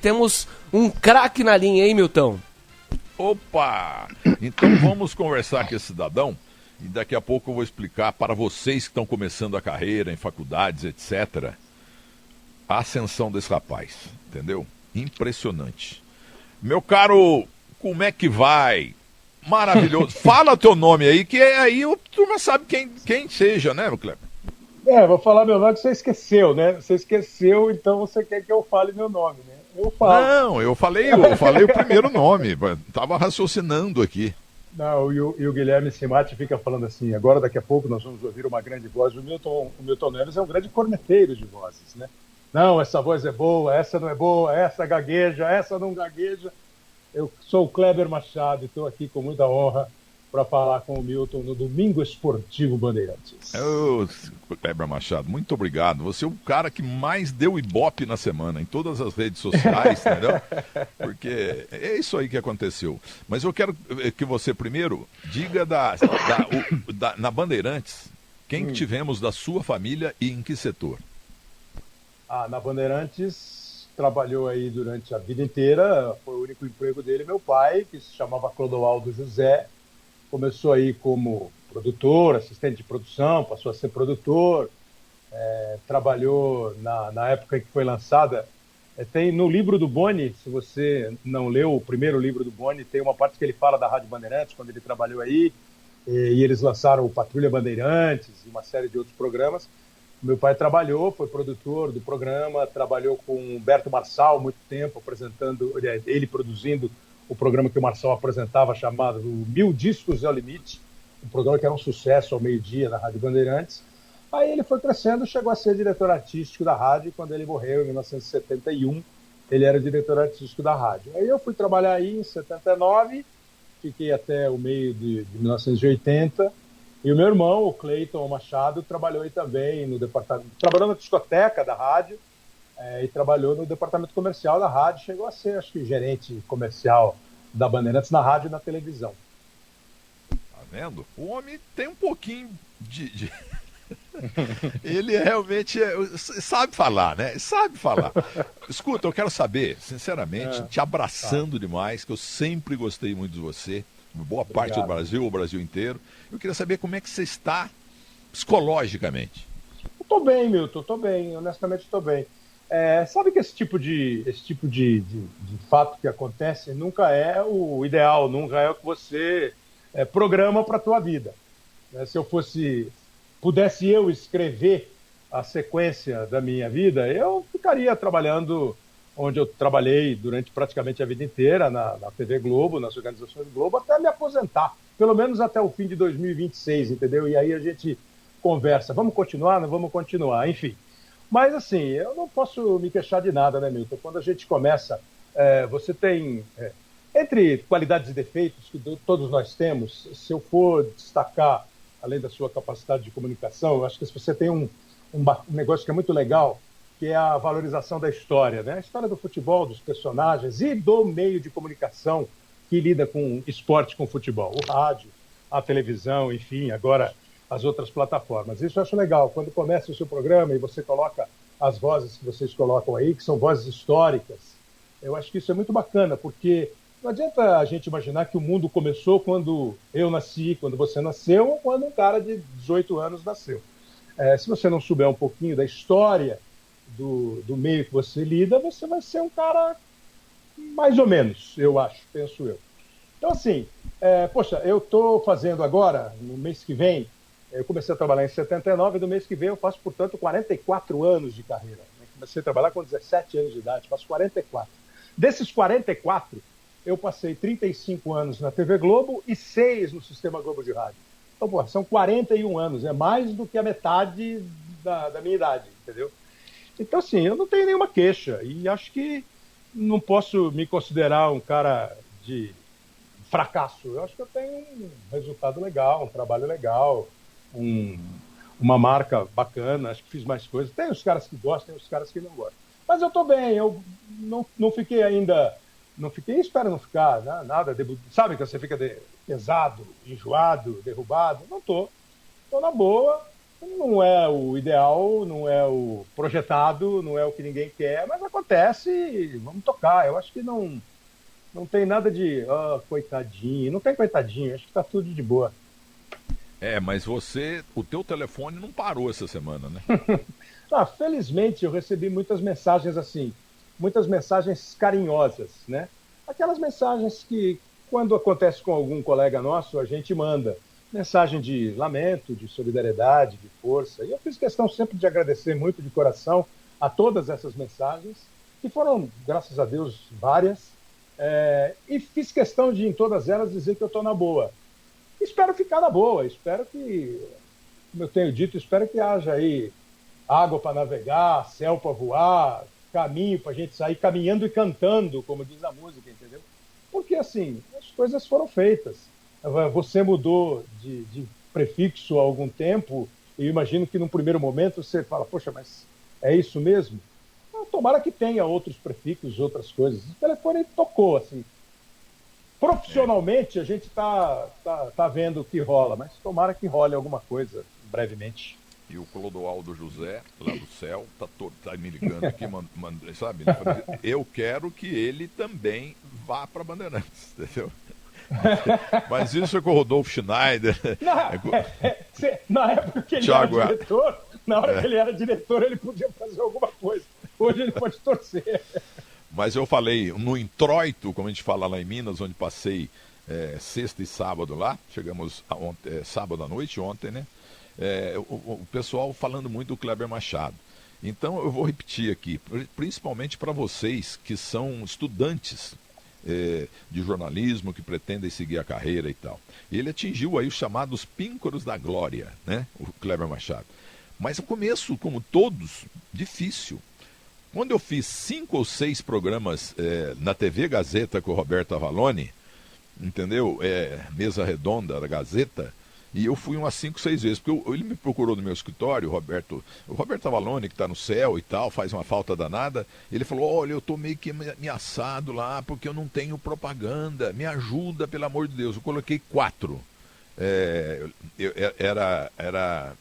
temos um craque na linha, hein, Milton? Opa! Então vamos conversar com esse cidadão e daqui a pouco eu vou explicar para vocês que estão começando a carreira em faculdades, etc., a ascensão desse rapaz, entendeu? Impressionante. Meu caro, como é que vai? Maravilhoso. Fala teu nome aí, que aí o turma sabe quem seja, né, meu Kleber? Vou falar meu nome que você esqueceu, né? Você esqueceu, então você quer que eu fale meu nome, né? Eu falo. Não, eu falei o primeiro nome. Tava raciocinando aqui. Não, e o Guilherme Simati fica falando assim, agora daqui a pouco nós vamos ouvir uma grande voz. O Milton Neves é um grande corneteiro de vozes, né? Não, essa voz é boa, essa não é boa, essa gagueja, essa não gagueja. Eu sou o Kleber Machado e estou aqui com muita honra para falar com o Milton no Domingo Esportivo Bandeirantes. Ô, Kleber Machado, muito obrigado. Você é o cara que mais deu ibope na semana, em todas as redes sociais, entendeu? Porque é isso aí que aconteceu. Mas eu quero que você primeiro diga na Bandeirantes, quem que tivemos da sua família e em que setor? Na Bandeirantes, trabalhou aí durante a vida inteira, foi o único emprego dele, meu pai, que se chamava Clodoaldo José, começou aí como produtor, assistente de produção, passou a ser produtor, trabalhou na época em que foi lançada, tem no livro do Boni, se você não leu o primeiro livro do Boni, tem uma parte que ele fala da Rádio Bandeirantes, quando ele trabalhou aí, e eles lançaram o Patrulha Bandeirantes e uma série de outros programas. Meu pai trabalhou, foi produtor do programa, trabalhou com o Humberto Marçal muito tempo, apresentando, ele produzindo o programa que o Marçal apresentava, chamado Mil Discos ao Limite, um programa que era um sucesso ao meio-dia na Rádio Bandeirantes. Aí ele foi crescendo, chegou a ser diretor artístico da rádio, e quando ele morreu em 1971, ele era diretor artístico da rádio. Aí eu fui trabalhar aí em 79, fiquei até o meio de 1980, e o meu irmão, o Cleiton Machado, trabalhou aí também no departamento, trabalhou na discoteca da rádio e trabalhou no departamento comercial da rádio, chegou a ser, acho que, gerente comercial da Bandeirantes na rádio e na televisão. Tá vendo? O homem tem um pouquinho de... Ele realmente sabe falar, né? Sabe falar. Escuta, eu quero saber, sinceramente, te abraçando demais, que eu sempre gostei muito de você, boa parte do Brasil, o Brasil inteiro. Eu queria saber como é que você está psicologicamente. Eu tô bem, Milton, tô bem, honestamente tô bem. Sabe que esse tipo de fato que acontece nunca é o ideal, nunca é o que você programa para a tua vida. Se eu pudesse eu escrever a sequência da minha vida, eu ficaria trabalhando onde eu trabalhei durante praticamente a vida inteira, na TV Globo, nas organizações Globo, até me aposentar, pelo menos até o fim de 2026, entendeu? E aí a gente conversa, vamos continuar, não vamos continuar, enfim. Mas assim, eu não posso me queixar de nada, né, Milton? Quando a gente começa, você tem, entre qualidades e defeitos que todos nós temos, se eu for destacar, além da sua capacidade de comunicação, eu acho que se você tem um negócio que é muito legal, que é a valorização da história, né? A história do futebol, dos personagens e do meio de comunicação que lida com esporte, com futebol. O rádio, a televisão, enfim, agora as outras plataformas. Isso eu acho legal. Quando começa o seu programa e você coloca as vozes que vocês colocam aí, que são vozes históricas, eu acho que isso é muito bacana, porque não adianta a gente imaginar que o mundo começou quando eu nasci, quando você nasceu, ou quando um cara de 18 anos nasceu. Se você não souber um pouquinho da história do meio que você lida, você vai ser um cara mais ou menos, eu acho, penso eu. Então, assim, poxa, eu estou fazendo agora, no mês que vem, eu comecei a trabalhar em 79, e do mês que vem eu faço, portanto, 44 anos de carreira. Comecei a trabalhar com 17 anos de idade, faço 44. Desses 44, eu passei 35 anos na TV Globo e 6 no Sistema Globo de Rádio. Então, pô, são 41 anos, é mais do que a metade da minha idade, entendeu? Então, assim, eu não tenho nenhuma queixa e acho que não posso me considerar um cara de fracasso. Eu acho que eu tenho um resultado legal, um trabalho legal, uma marca bacana, acho que fiz mais coisas. Tem os caras que gostam, tem os caras que não gostam. Mas eu estou bem, eu não fiquei ainda, espero não ficar, né, nada, sabe que você fica pesado, enjoado, derrubado? Não estou na boa, Não é o ideal, não é o projetado, não é o que ninguém quer, mas acontece e vamos tocar. Eu acho que não tem nada de coitadinho, não tem coitadinho, acho que tá tudo de boa. Mas o teu telefone não parou essa semana, né? Felizmente eu recebi muitas mensagens assim, muitas mensagens carinhosas, né? Aquelas mensagens que, quando acontece com algum colega nosso, a gente manda. Mensagem de lamento, de solidariedade, de força. E eu fiz questão sempre de agradecer muito de coração a todas essas mensagens, que foram, graças a Deus, várias. E fiz questão de, em todas elas, dizer que eu estou na boa. Espero ficar na boa, espero que, como eu tenho dito, espero que haja aí água para navegar, céu para voar, caminho para a gente sair caminhando e cantando, como diz a música, entendeu? Porque, assim, as coisas foram feitas. Você mudou de prefixo há algum tempo, e eu imagino que num primeiro momento você fala, poxa, mas é isso mesmo? Tomara que tenha outros prefixos, outras coisas. O telefone tocou, assim. Profissionalmente, a gente tá vendo o que rola, mas tomara que role alguma coisa brevemente. E o Clodoaldo José, lá do céu, tá me ligando aqui, sabe? Ele falou, eu quero que ele também vá para Bandeirantes, entendeu? Mas isso é com o Rodolfo Schneider. Na época que ele Thiago, era diretor, na hora que ele era diretor, ele podia fazer alguma coisa. Hoje ele pode torcer. Mas eu falei, no introito, como a gente fala lá em Minas, onde passei sexta e sábado lá, chegamos sábado à noite, ontem, né? O pessoal falando muito do Kleber Machado. Então eu vou repetir aqui, principalmente para vocês que são estudantes de jornalismo, que pretendem seguir a carreira e tal. Ele atingiu aí os chamados píncaros da glória, né? O Kleber Machado. Mas o começo, como todos, difícil. Quando eu fiz 5 ou 6 programas na TV Gazeta com o Roberto Avalone, entendeu? Mesa redonda da Gazeta, e eu fui umas 5, 6 vezes, porque ele me procurou no meu escritório, o Roberto Avalone, que está no céu e tal, faz uma falta danada, ele falou, olha, eu estou meio que ameaçado lá, porque eu não tenho propaganda, me ajuda, pelo amor de Deus. Eu coloquei 4. Era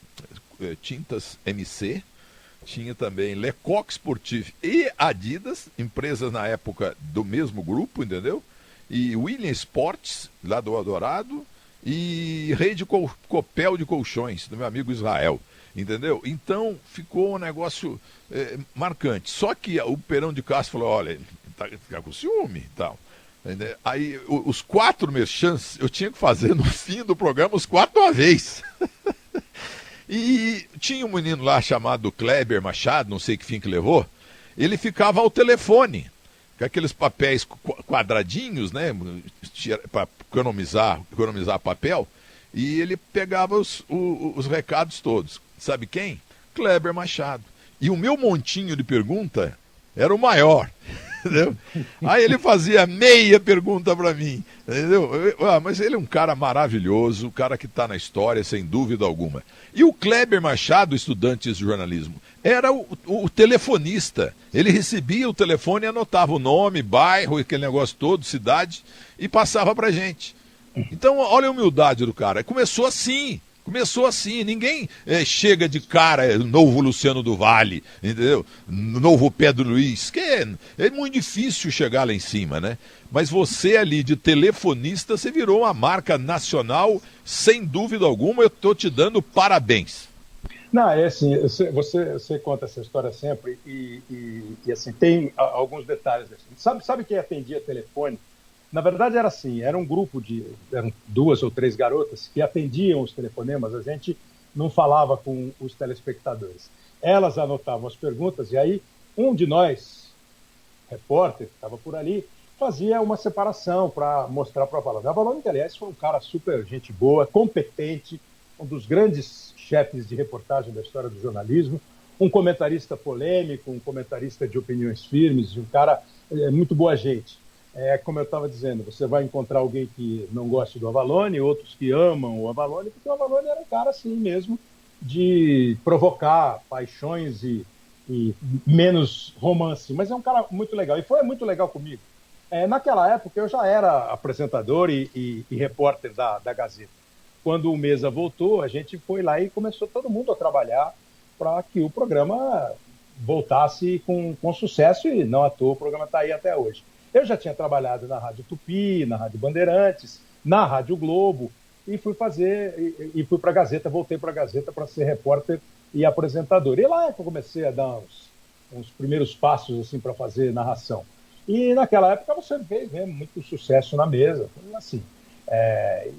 Tintas MC, tinha também Lecoq Sportif e Adidas, empresas na época do mesmo grupo, entendeu? E William Sports, lá do Eldorado, e Rede Copel de Colchões, do meu amigo Israel, entendeu? Então ficou um negócio marcante. Só que o Perão de Castro falou, olha, tá com ciúme e tal. Aí os 4 merchants eu tinha que fazer no fim do programa os 4 de uma vez. E tinha um menino lá chamado Kleber Machado, não sei que fim que levou, ele ficava ao telefone, com aqueles papéis quadradinhos, né, para economizar papel, e ele pegava os recados todos. Sabe quem? Kleber Machado. E o meu montinho de pergunta era o maior. Entendeu? Aí ele fazia meia pergunta para mim, entendeu? Mas ele é um cara maravilhoso, um cara que está na história, sem dúvida alguma. E o Kleber Machado, estudante de jornalismo, era o telefonista. Ele recebia o telefone e anotava o nome, bairro, aquele negócio todo, cidade, e passava para gente. Então, olha a humildade do cara. Começou assim, ninguém chega de cara, novo Luciano do Vale, entendeu? Novo Pedro Luiz, que é muito difícil chegar lá em cima, né? Mas você ali de telefonista, você virou uma marca nacional, sem dúvida alguma, eu estou te dando parabéns. Não, é assim, você conta essa história sempre e assim, tem alguns detalhes. Assim. Sabe quem atendia telefone? Na verdade era assim, era um grupo eram 2 ou 3 garotas que atendiam os telefonemas, a gente não falava com os telespectadores. Elas anotavam as perguntas e aí um de nós, repórter, que estava por ali, fazia uma separação para mostrar para o Avalone. O Avalone, que aliás foi um cara super gente boa, competente, um dos grandes chefes de reportagem da história do jornalismo, um comentarista polêmico, um comentarista de opiniões firmes, um cara muito boa gente. Como eu estava dizendo, você vai encontrar alguém que não goste do Avalone, outros que amam o Avalone, porque o Avalone era um cara assim mesmo, de provocar paixões e menos romance, mas é um cara muito legal, e foi muito legal comigo. Naquela época eu já era apresentador e repórter da Gazeta. quando o Mesa voltou, a gente foi lá e começou todo mundo a trabalhar para que o programa voltasse com sucesso, e não à toa o programa está aí até hoje. Eu já tinha trabalhado na Rádio Tupi, na Rádio Bandeirantes, na Rádio Globo, e fui fui para a Gazeta, voltei para a Gazeta para ser repórter e apresentador. E lá é que eu comecei a dar uns primeiros passos assim para fazer narração. E naquela época você fez muito sucesso na mesa, assim.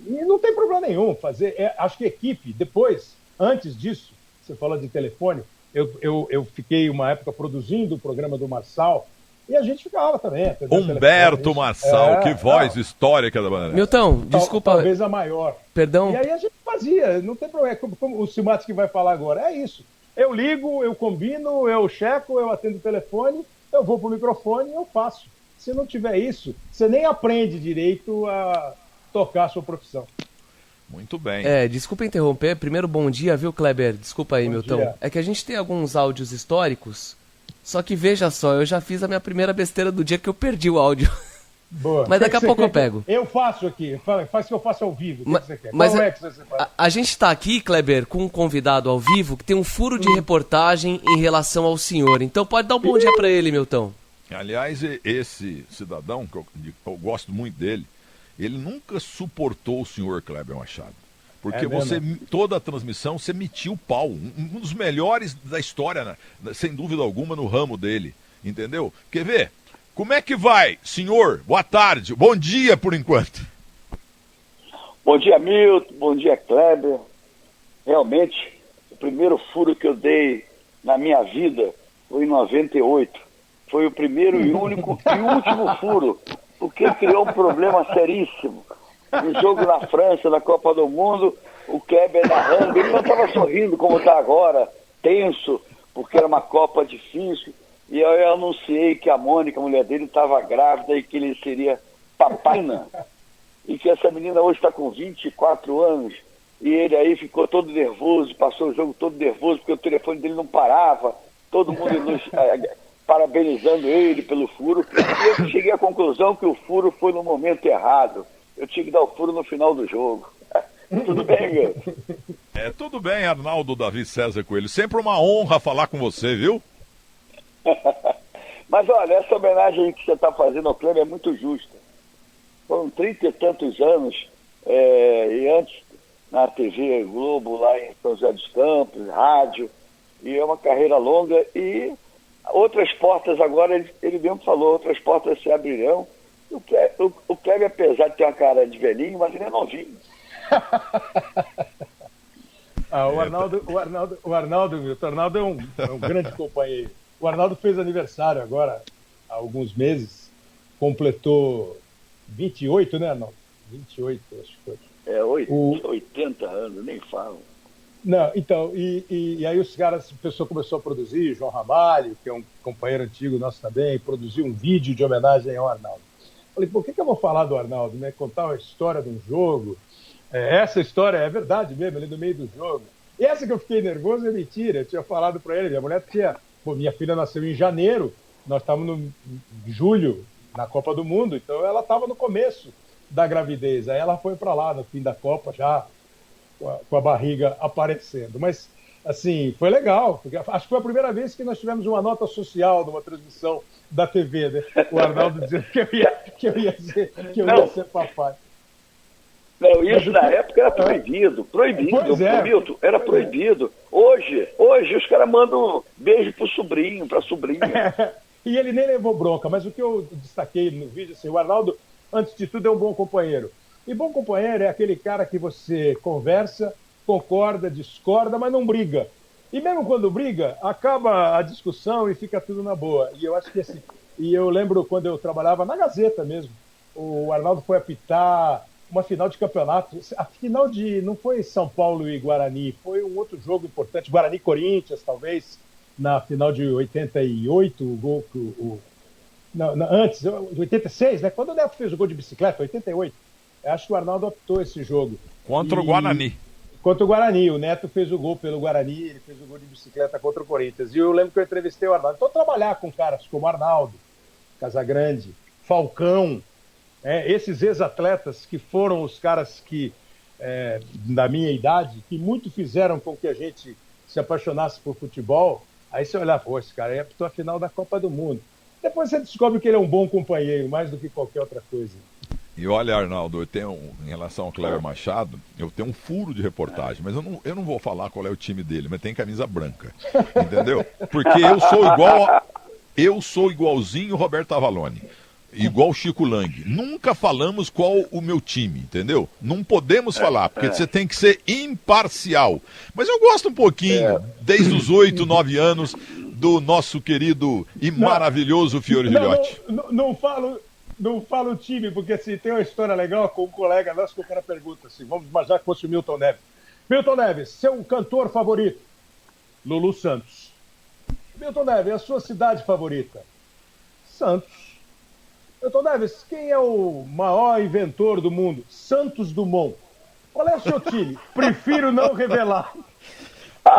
E não tem problema nenhum fazer. Acho que equipe, depois, antes disso, você fala de telefone, eu fiquei uma época produzindo o programa do Marçal, e a gente ficava também. Humberto Marçal, que voz histórica da Bandeira. Milton, desculpa. Talvez a maior. Perdão. E aí a gente fazia, não tem problema. Como o Simatsky vai falar agora, é isso. Eu ligo, eu combino, eu checo, eu atendo o telefone, eu vou pro microfone e eu faço. Se não tiver isso, você nem aprende direito a tocar a sua profissão. Muito bem. Desculpa interromper. Primeiro, bom dia, viu, Kleber? Desculpa aí, Bom Milton. dia. É que a gente tem alguns áudios históricos, só que veja só, eu já fiz a minha primeira besteira do dia que eu perdi o áudio. Boa. Mas daqui a pouco eu pego. Eu faço aqui, faz que eu faço ao vivo. O que você quer? Mas Qual é que você faz? a gente está aqui, Kleber, com um convidado ao vivo que tem um furo de reportagem em relação ao senhor. Então pode dar um bom dia para ele, Milton. Aliás, esse cidadão, que eu gosto muito dele, ele nunca suportou o senhor Kleber Machado. Porque toda a transmissão, você metia o pau. Um dos melhores da história, né? Sem dúvida alguma, no ramo dele. Entendeu? Quer ver? Como é que vai, senhor? Boa tarde. Bom dia, por enquanto. Bom dia, Milton. Bom dia, Kleber. Realmente, o primeiro furo que eu dei na minha vida foi em 98. Foi o primeiro e único e último furo, porque criou um problema seríssimo. No jogo na França, na Copa do Mundo, o Kleber narrando, ele não estava sorrindo como está agora, tenso, porque era uma Copa difícil. E eu anunciei que a Mônica, a mulher dele, estava grávida e que ele seria papaina. E que essa menina hoje está com 24 anos. E ele aí ficou todo nervoso, passou o jogo todo nervoso, porque o telefone dele não parava. Todo mundo parabenizando ele pelo furo. E eu cheguei à conclusão que o furo foi no momento errado. Eu tinha que dar o furo no final do jogo. Tudo bem, meu? Tudo bem, Arnaldo Davi César Coelho. Sempre uma honra falar com você, viu? Mas olha, essa homenagem que você está fazendo ao Kleber é muito justa. Foram 30 e tantos anos, e antes na TV Globo, lá em São José dos Campos, rádio, e é uma carreira longa, e outras portas agora, ele mesmo falou, outras portas se abrirão. O Kleber, apesar de ter uma cara de velhinho, mas ele é novinho. O Arnaldo é um grande companheiro. O Arnaldo fez aniversário agora, há alguns meses, completou 28, né, Arnaldo? 28, acho que foi. 80 anos, nem falo. Não, então, e aí os caras, a pessoa começou a produzir, João Ramalho, que é um companheiro antigo nosso também, produziu um vídeo de homenagem ao Arnaldo. Falei, por que eu vou falar do Arnaldo, né? Contar a história de um jogo. Essa história é verdade mesmo, ele é do meio do jogo. E essa que eu fiquei nervoso é mentira. Eu tinha falado para ele, minha mulher tinha... minha filha nasceu em janeiro, nós estávamos em julho, na Copa do Mundo, então ela estava no começo da gravidez. Aí ela foi para lá no fim da Copa, já com a barriga aparecendo. Mas, assim, foi legal, porque acho que foi a primeira vez que nós tivemos uma nota social numa transmissão da TV, né? O Arnaldo dizendo que eu ia ser papai. Não, isso na época era proibido. Milton, era proibido. Hoje os caras mandam beijo pro sobrinho, pra sobrinha. E ele nem levou bronca, mas o que eu destaquei no vídeo, assim, o Arnaldo, antes de tudo, é um bom companheiro. E bom companheiro é aquele cara que você conversa, concorda, discorda, mas não briga. E mesmo quando briga, acaba a discussão e fica tudo na boa. E eu acho que assim, e eu lembro quando eu trabalhava na Gazeta mesmo, o Arnaldo foi apitar uma final de campeonato, a final não foi São Paulo e Guarani, foi um outro jogo importante, Guarani-Corinthians, talvez, na final de 88, o gol que antes, 86, né? Quando o Neto fez o gol de bicicleta, 88, acho que o Arnaldo apitou esse jogo. Contra o Guarani. Contra o Guarani, o Neto fez o gol pelo Guarani, ele fez o gol de bicicleta contra o Corinthians. E eu lembro que eu entrevistei o Arnaldo. Então, trabalhar com caras como Arnaldo, Casagrande, Falcão, esses ex-atletas que foram os caras que da minha idade, que muito fizeram com que a gente se apaixonasse por futebol. Aí você olha, pô, esse cara aí apitou a final da Copa do Mundo. Depois você descobre que ele é um bom companheiro, mais do que qualquer outra coisa. E olha, Arnaldo, em relação ao Cléber Machado, eu tenho um furo de reportagem, mas eu não vou falar qual é o time dele, mas tem camisa branca, entendeu? Porque eu sou igualzinho o Roberto Avalone, igual o Chico Lang. Nunca falamos qual o meu time, entendeu? Não podemos falar, porque você tem que ser imparcial. Mas eu gosto um pouquinho, desde os 8, 9 anos, do nosso querido e maravilhoso Fiore Gilhote. Não falo o time, porque assim, tem uma história legal com um colega nosso que o cara pergunta assim, vamos imaginar que fosse o Milton Neves. Milton Neves, seu cantor favorito? Lulu Santos. Milton Neves, a sua cidade favorita? Santos. Milton Neves, quem é o maior inventor do mundo? Santos Dumont. Qual é o seu time? Prefiro não revelar. Pô,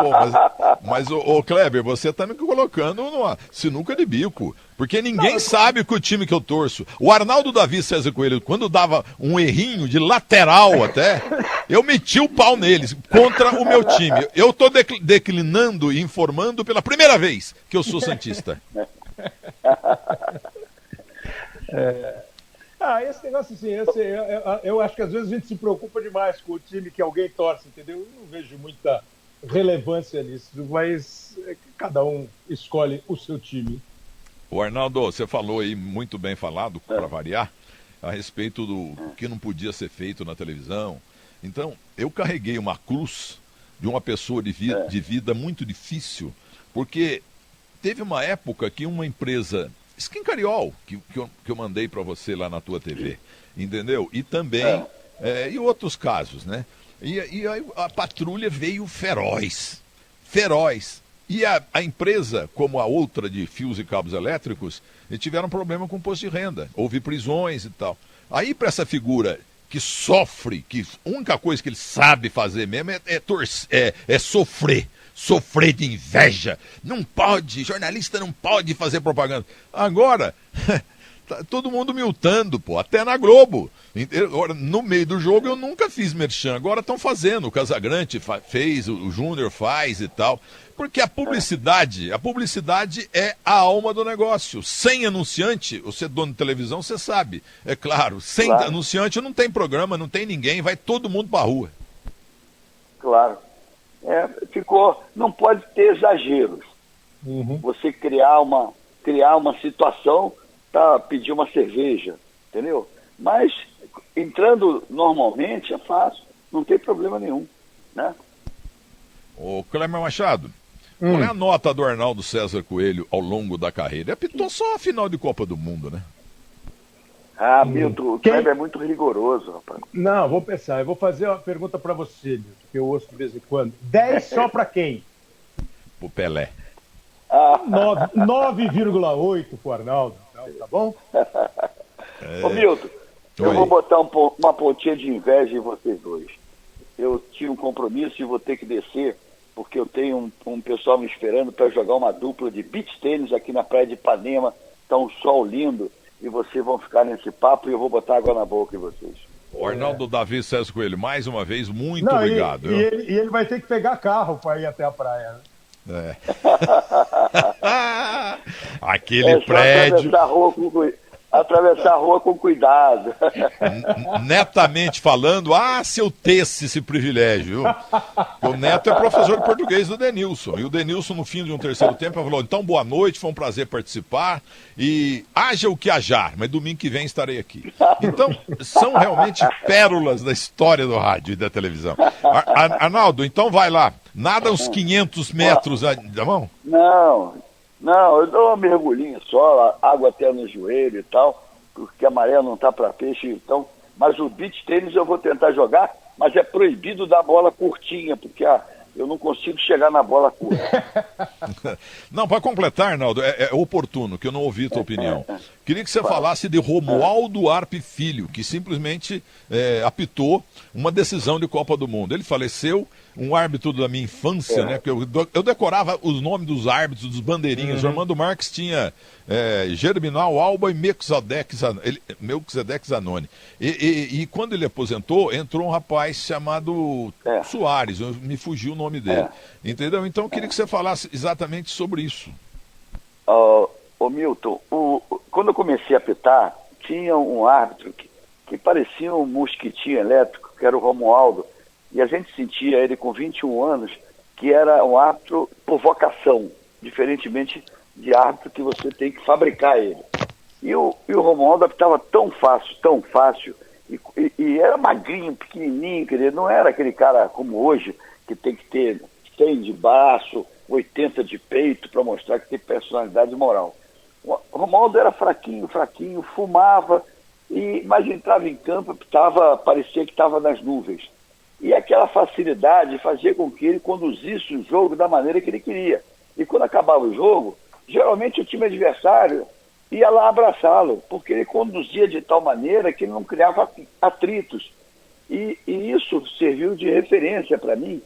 mas ô Kleber, você tá me colocando numa sinuca de bico. Porque ninguém sabe que o time que eu torço. O Arnaldo Davi César Coelho, quando dava um errinho de lateral até, eu meti o pau neles contra o meu time. Eu tô declinando e informando pela primeira vez que eu sou santista. Esse negócio assim, eu acho que às vezes a gente se preocupa demais com o time que alguém torce, entendeu? Eu não vejo muita relevância nisso, mas cada um escolhe o seu time. O Arnaldo, você falou aí, muito bem falado, para variar, a respeito do que não podia ser feito na televisão. Então, eu carreguei uma cruz de uma pessoa de vida muito difícil, porque teve uma época que uma empresa, Skincariol, que eu mandei para você lá na tua TV, entendeu? E também, e outros casos, né? E a patrulha veio feroz. E a empresa, como a outra de fios e cabos elétricos, tiveram problema com imposto de renda. Houve prisões e tal. Aí para essa figura que sofre, que a única coisa que ele sabe fazer mesmo é sofrer. Sofrer de inveja. Não pode, jornalista não pode fazer propaganda. Agora, tá todo mundo miltando, pô, até na Globo. No meio do jogo eu nunca fiz merchan, agora estão fazendo. O Casagrande fez, o Júnior faz e tal. Porque a publicidade é a alma do negócio. Sem anunciante, você é dono de televisão, você sabe. É claro, sem anunciante não tem programa, não tem ninguém, vai todo mundo pra rua. Claro. Não pode ter exageros. Você criar uma situação para pedir uma cerveja, entendeu? Mas entrando normalmente é fácil, não tem problema nenhum, né? Ô Cléber Machado, qual é a nota do Arnaldo César Coelho ao longo da carreira? Ele apitou só a final de Copa do Mundo, né? Milton, o Kleber é muito rigoroso, rapaz. Não, vou pensar. Eu vou fazer uma pergunta para você, Milton, que eu ouço de vez em quando. 10 só para quem? Pro Pelé. 9,8 pro Arnaldo, então, tá bom? Ô Milton, eu vou botar uma pontinha de inveja em vocês dois. Eu tinha um compromisso e vou ter que descer, porque eu tenho um pessoal me esperando para jogar uma dupla de beach tênis aqui na praia de Ipanema. Tá um sol lindo. E vocês vão ficar nesse papo e eu vou botar água na boca de vocês. O Arnaldo Davi César Coelho, mais uma vez, muito obrigado. E ele vai ter que pegar carro para ir até a praia, né? Aquele prédio. Atravessar a rua com cuidado. Netamente falando, se eu tesse esse privilégio. O Neto é professor de português do Denilson. E o Denilson, no fim de um terceiro tempo, falou: então, boa noite, foi um prazer participar. E haja o que hajar, mas domingo que vem estarei aqui. Então, são realmente pérolas da história do rádio e da televisão. Arnaldo, então vai lá. Nada uns 500 metros da mão? Não, eu dou uma mergulhinha só, água até no joelho e tal, porque a maré não tá para peixe, então. Mas o beach tênis eu vou tentar jogar, mas é proibido dar bola curtinha, porque Eu não consigo chegar na bola curta. Não, para completar, Arnaldo, é oportuno, que eu não ouvi a tua opinião. Queria que você falasse de Romualdo Arpe Filho, que simplesmente apitou uma decisão de Copa do Mundo. Ele faleceu, um árbitro da minha infância, né? Que eu decorava os nomes dos árbitros, dos bandeirinhas. O Armando Marques tinha Germinal Alba e Melquisedeque Zanoni. E quando ele aposentou, entrou um rapaz chamado Soares, me fugiu o nome dele. Entendeu? Então eu queria que você falasse exatamente sobre isso. Ô Milton, quando eu comecei a apitar, tinha um árbitro que parecia um mosquitinho elétrico, que era o Romualdo, e a gente sentia ele com 21 anos, que era um árbitro por vocação, diferentemente de árbitro que você tem que fabricar ele. E o Romualdo apitava tão fácil, e era magrinho, pequenininho, quer dizer, não era aquele cara como hoje, que tem que ter 100 de braço, 80 de peito, para mostrar que tem personalidade e moral. O Romualdo era fraquinho, fumava, mas entrava em campo, parecia que estava nas nuvens. E aquela facilidade fazia com que ele conduzisse o jogo da maneira que ele queria. E quando acabava o jogo, geralmente o time adversário ia lá abraçá-lo, porque ele conduzia de tal maneira que ele não criava atritos. E isso serviu de referência para mim,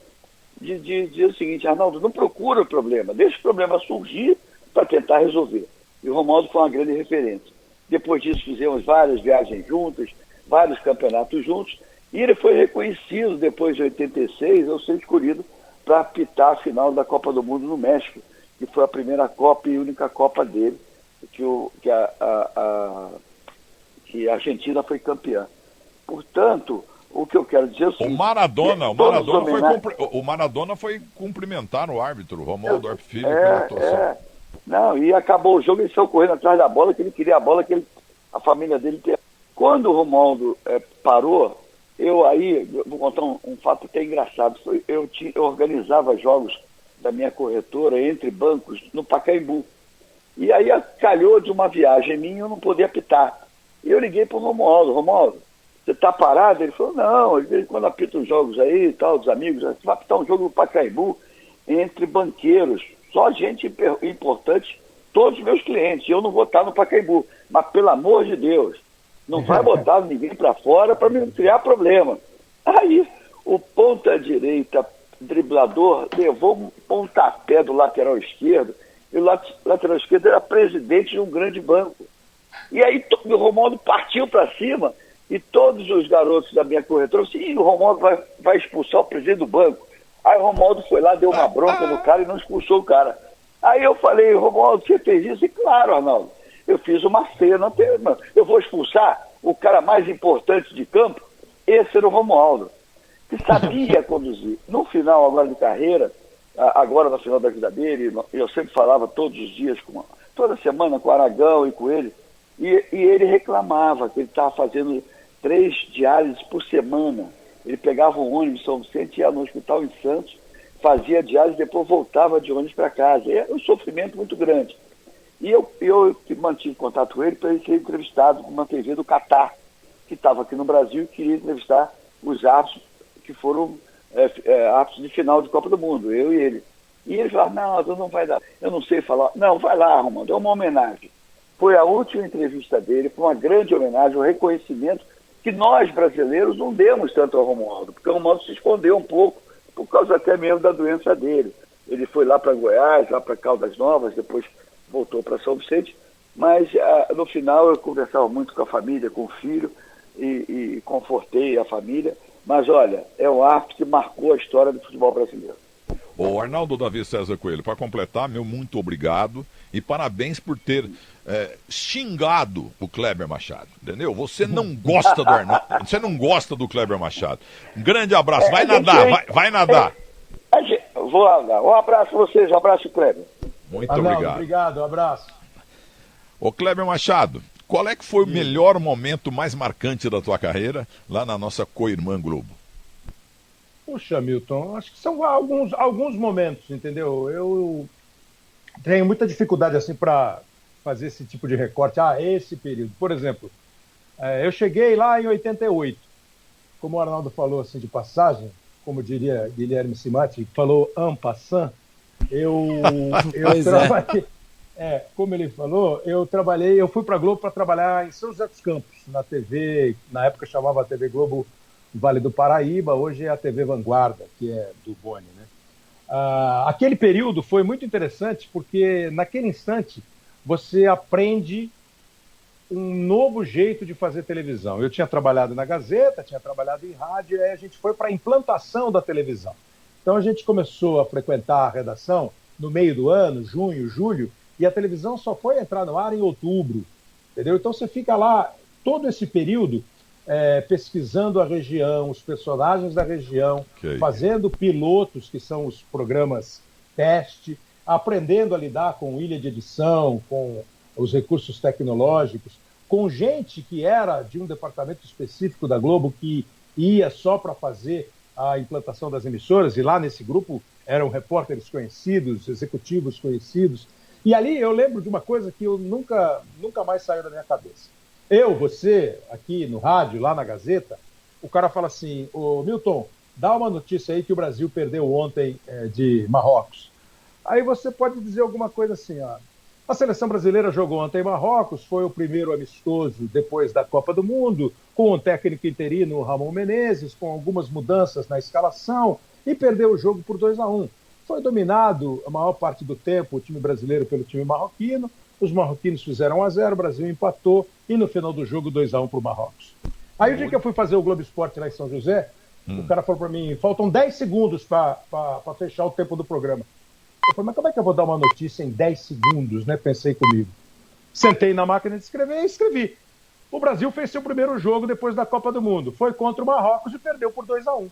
de dizer o seguinte: Arnaldo, não procura o problema, deixa o problema surgir para tentar resolver. E o Romualdo foi uma grande referência. Depois disso fizemos várias viagens juntas, vários campeonatos juntos, e ele foi reconhecido depois de 86 ao ser escolhido para apitar a final da Copa do Mundo no México, que foi a primeira Copa e única Copa dele, que a Argentina foi campeã. Portanto, o que eu quero dizer é o seguinte... O Maradona foi cumprimentar o árbitro, Romualdo Arpe Filho, pela atuação. Não, e acabou o jogo, ele saiu correndo atrás da bola, que ele queria a bola, a família dele tinha. Quando o Romualdo parou, eu vou contar um fato até engraçado. Eu organizava jogos da minha corretora entre bancos no Pacaembu. E aí calhou de uma viagem minha, eu não podia apitar. E eu liguei para o Romualdo, você está parado? Ele falou, não, às vezes quando apita os jogos aí e tal, dos amigos, você vai apitar um jogo no Pacaembu entre banqueiros, só gente importante, todos os meus clientes. Eu não vou estar no Pacaembu, mas pelo amor de Deus, não vai botar ninguém para fora para me criar problema. Aí o ponta-direita, driblador, levou um pontapé do lateral esquerdo, e o lateral esquerdo era presidente de um grande banco. E aí o Romualdo partiu para cima, e todos os garotos da minha corretora falaram assim, o Romualdo vai expulsar o presidente do banco. Aí o Romualdo foi lá, deu uma bronca no cara e não expulsou o cara. Aí eu falei, Romualdo, você fez isso? E claro, Arnaldo, eu fiz uma cena, eu vou expulsar o cara mais importante de campo? Esse era o Romualdo, que sabia conduzir. No final agora de carreira, agora no final da vida dele, eu sempre falava todos os dias, toda semana com o Aragão e com ele, e ele reclamava que ele estava fazendo 3 diálises por semana. Ele pegava um ônibus em São Vicente, ia no hospital em Santos, fazia diálise e depois voltava de ônibus para casa. É um sofrimento muito grande. E eu mantive contato com ele para ele ser entrevistado numa TV do Catar, que estava aqui no Brasil e queria entrevistar os árbitros que foram árbitros de final de Copa do Mundo, eu e ele. E ele falava, não vai dar, eu não sei falar. Não, vai lá, Romualdo, é uma homenagem. Foi a última entrevista dele, foi uma grande homenagem, um reconhecimento que nós, brasileiros, não demos tanto ao Romualdo, porque o Romualdo se escondeu um pouco, por causa até mesmo da doença dele. Ele foi lá para Goiás, lá para Caldas Novas, depois voltou para São Vicente, mas no final eu conversava muito com a família, com o filho, e confortei a família. Mas olha, é um árbitro que marcou a história do futebol brasileiro. O Arnaldo Davi César Coelho, para completar, meu muito obrigado e parabéns por ter xingado o Kleber Machado, entendeu? Você não gosta do Arnaldo, você não gosta do Kleber Machado. Um grande abraço, vai nadar. Vou nadar. Um abraço a vocês, um abraço, Kleber. Muito Arnaldo, obrigado. Obrigado, um abraço. Ô Kleber Machado, qual é que foi o melhor momento mais marcante da tua carreira lá na nossa co-irmã Globo? Puxa, Milton, acho que são alguns momentos, entendeu? Eu tenho muita dificuldade assim para fazer esse tipo de recorte. Esse período. Por exemplo, eu cheguei lá em 88. Como o Arnaldo falou assim de passagem, como diria Guilherme Simati, falou en passant, eu Pois trabalhei, como ele falou, eu fui para a Globo para trabalhar em São José dos Campos, na TV, na época chamava a TV Globo Vale do Paraíba, hoje é a TV Vanguarda, que é do Boni, né? Aquele período foi muito interessante porque naquele instante você aprende um novo jeito de fazer televisão. Eu tinha trabalhado na Gazeta, tinha trabalhado em rádio, e aí a gente foi para a implantação da televisão. Então a gente começou a frequentar a redação no meio do ano, junho, julho, e a televisão só foi entrar no ar em outubro, entendeu? Então você fica lá todo esse período pesquisando a região, os personagens da região, fazendo pilotos, que são os programas teste, aprendendo a lidar com ilha de edição, com os recursos tecnológicos, com gente que era de um departamento específico da Globo que ia só para fazer a implantação das emissoras, e lá nesse grupo eram repórteres conhecidos, executivos conhecidos. E ali eu lembro de uma coisa que eu nunca mais saiu da minha cabeça. Você, aqui no rádio, lá na Gazeta, o cara fala assim, ô Milton, dá uma notícia aí que o Brasil perdeu ontem de Marrocos. Aí você pode dizer alguma coisa assim, ó, a seleção brasileira jogou ontem em Marrocos, foi o primeiro amistoso depois da Copa do Mundo, com o técnico interino Ramon Menezes, com algumas mudanças na escalação, e perdeu o jogo por 2-1. Foi dominado a maior parte do tempo o time brasileiro pelo time marroquino, os marroquinos fizeram 1-0, o Brasil empatou, e no final do jogo 2-1 para o Marrocos. Aí o dia que eu fui fazer o Globo Esporte lá em São José, o cara falou para mim, faltam 10 segundos para fechar o tempo do programa. Eu falei, mas como é que eu vou dar uma notícia em 10 segundos, né? Pensei comigo. Sentei na máquina de escrever e escrevi. O Brasil fez seu primeiro jogo depois da Copa do Mundo. Foi contra o Marrocos e perdeu por 2-1.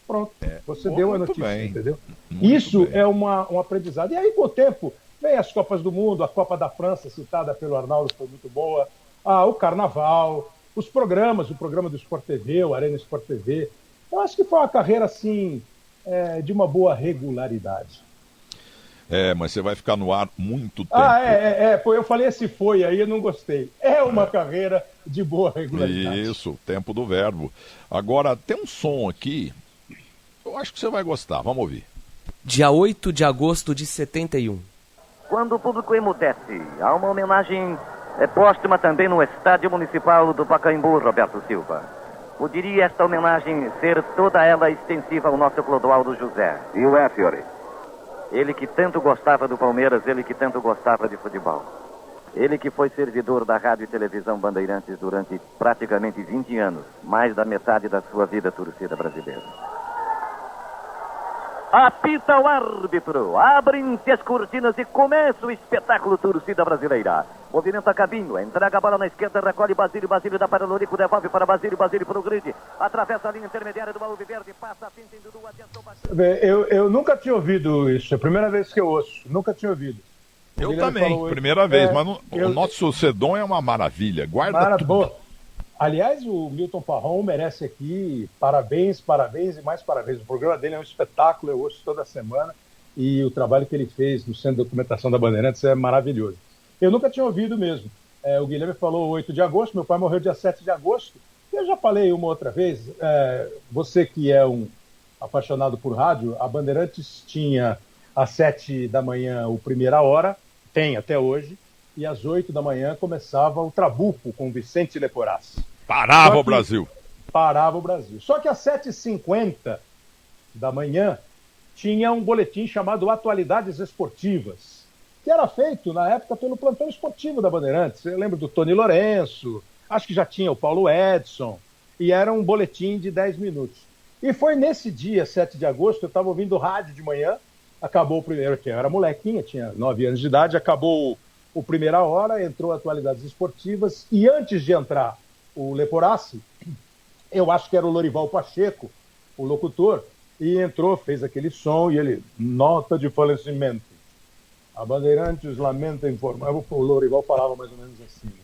Pronto, você deu a notícia, bem. Entendeu? Muito Isso bem. é um aprendizado. E aí, com o tempo, vem as Copas do Mundo, a Copa da França, citada pelo Arnaldo, foi muito boa, o Carnaval, os programas, o programa do Sport TV, o Arena Sport TV. Eu acho que foi uma carreira, assim, de uma boa regularidade. Mas você vai ficar no ar muito tempo. Eu falei esse foi, aí eu não gostei. É uma carreira de boa regularidade. Isso, tempo do verbo. Agora, tem um som aqui, eu acho que você vai gostar, vamos ouvir. Dia 8 de agosto de 71. Quando o público emudece, há uma homenagem póstuma também no Estádio Municipal do Pacaembu, Roberto Silva. Poderia esta homenagem ser toda ela extensiva ao nosso Clodoaldo José. E o Fiore? Ele que tanto gostava do Palmeiras, ele que tanto gostava de futebol. Ele que foi servidor da Rádio e Televisão Bandeirantes durante praticamente 20 anos, mais da metade da sua vida torcida brasileira. Apita o árbitro, abrem-se as cortinas e começa o espetáculo torcida brasileira. Movimenta Cabinho, entrega a bola na esquerda, recolhe Basílio dá para Lorico, devolve para Basílio progride, atravessa a linha intermediária do Alviverde, passa a finta em Dudu, adiantou bastante. Eu nunca tinha ouvido isso, é a primeira vez que eu ouço, nunca tinha ouvido. Eu também, primeira vez, mas o nosso Sedom é uma maravilha, guarda tudo. Boa. Aliás, o Milton Parron merece aqui parabéns e mais parabéns. O programa dele é um espetáculo, eu ouço toda semana, e o trabalho que ele fez no Centro de Documentação da Bandeirantes é maravilhoso. Eu nunca tinha ouvido mesmo. O Guilherme falou 8 de agosto, meu pai morreu dia 7 de agosto. Eu já falei uma outra vez, você que é um apaixonado por rádio, a Bandeirantes tinha às 7 da manhã o Primeira Hora, tem até hoje, e às 8 da manhã começava o Trabuco com Vicente Leporassi. Parava o Brasil. Parava o Brasil. Só que às 7h50 da manhã tinha um boletim chamado Atualidades Esportivas, que era feito na época pelo plantão esportivo da Bandeirantes. Eu lembro do Tony Lourenço, acho que já tinha o Paulo Edson, e era um boletim de 10 minutos. E foi nesse dia, 7 de agosto, eu estava ouvindo rádio de manhã, acabou o primeiro, eu era molequinha, tinha 9 anos de idade, acabou o Primeira Hora, entrou Atualidades Esportivas, e antes de entrar o Leporassi, eu acho que era o Lorival Pacheco, o locutor, e entrou, fez aquele som, e ele, nota de falecimento. A Bandeirantes lamenta informar, o Lorival falava mais ou menos assim, né?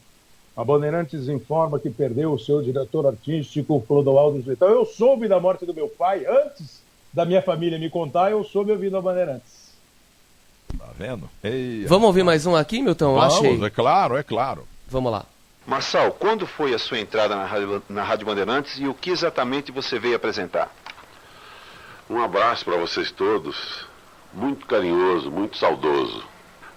A Bandeirantes informa que perdeu o seu diretor artístico, Clodoaldo José. Então eu soube da morte do meu pai, antes da minha família me contar, eu soube ouvindo a Bandeirantes. Tá vendo? Ei, Vamos ouvir mais um aqui, Milton? vamos, Achei. é claro. Vamos lá. Marçal, quando foi a sua entrada na Rádio Bandeirantes e o que exatamente você veio apresentar? Um abraço para vocês todos, muito carinhoso, muito saudoso.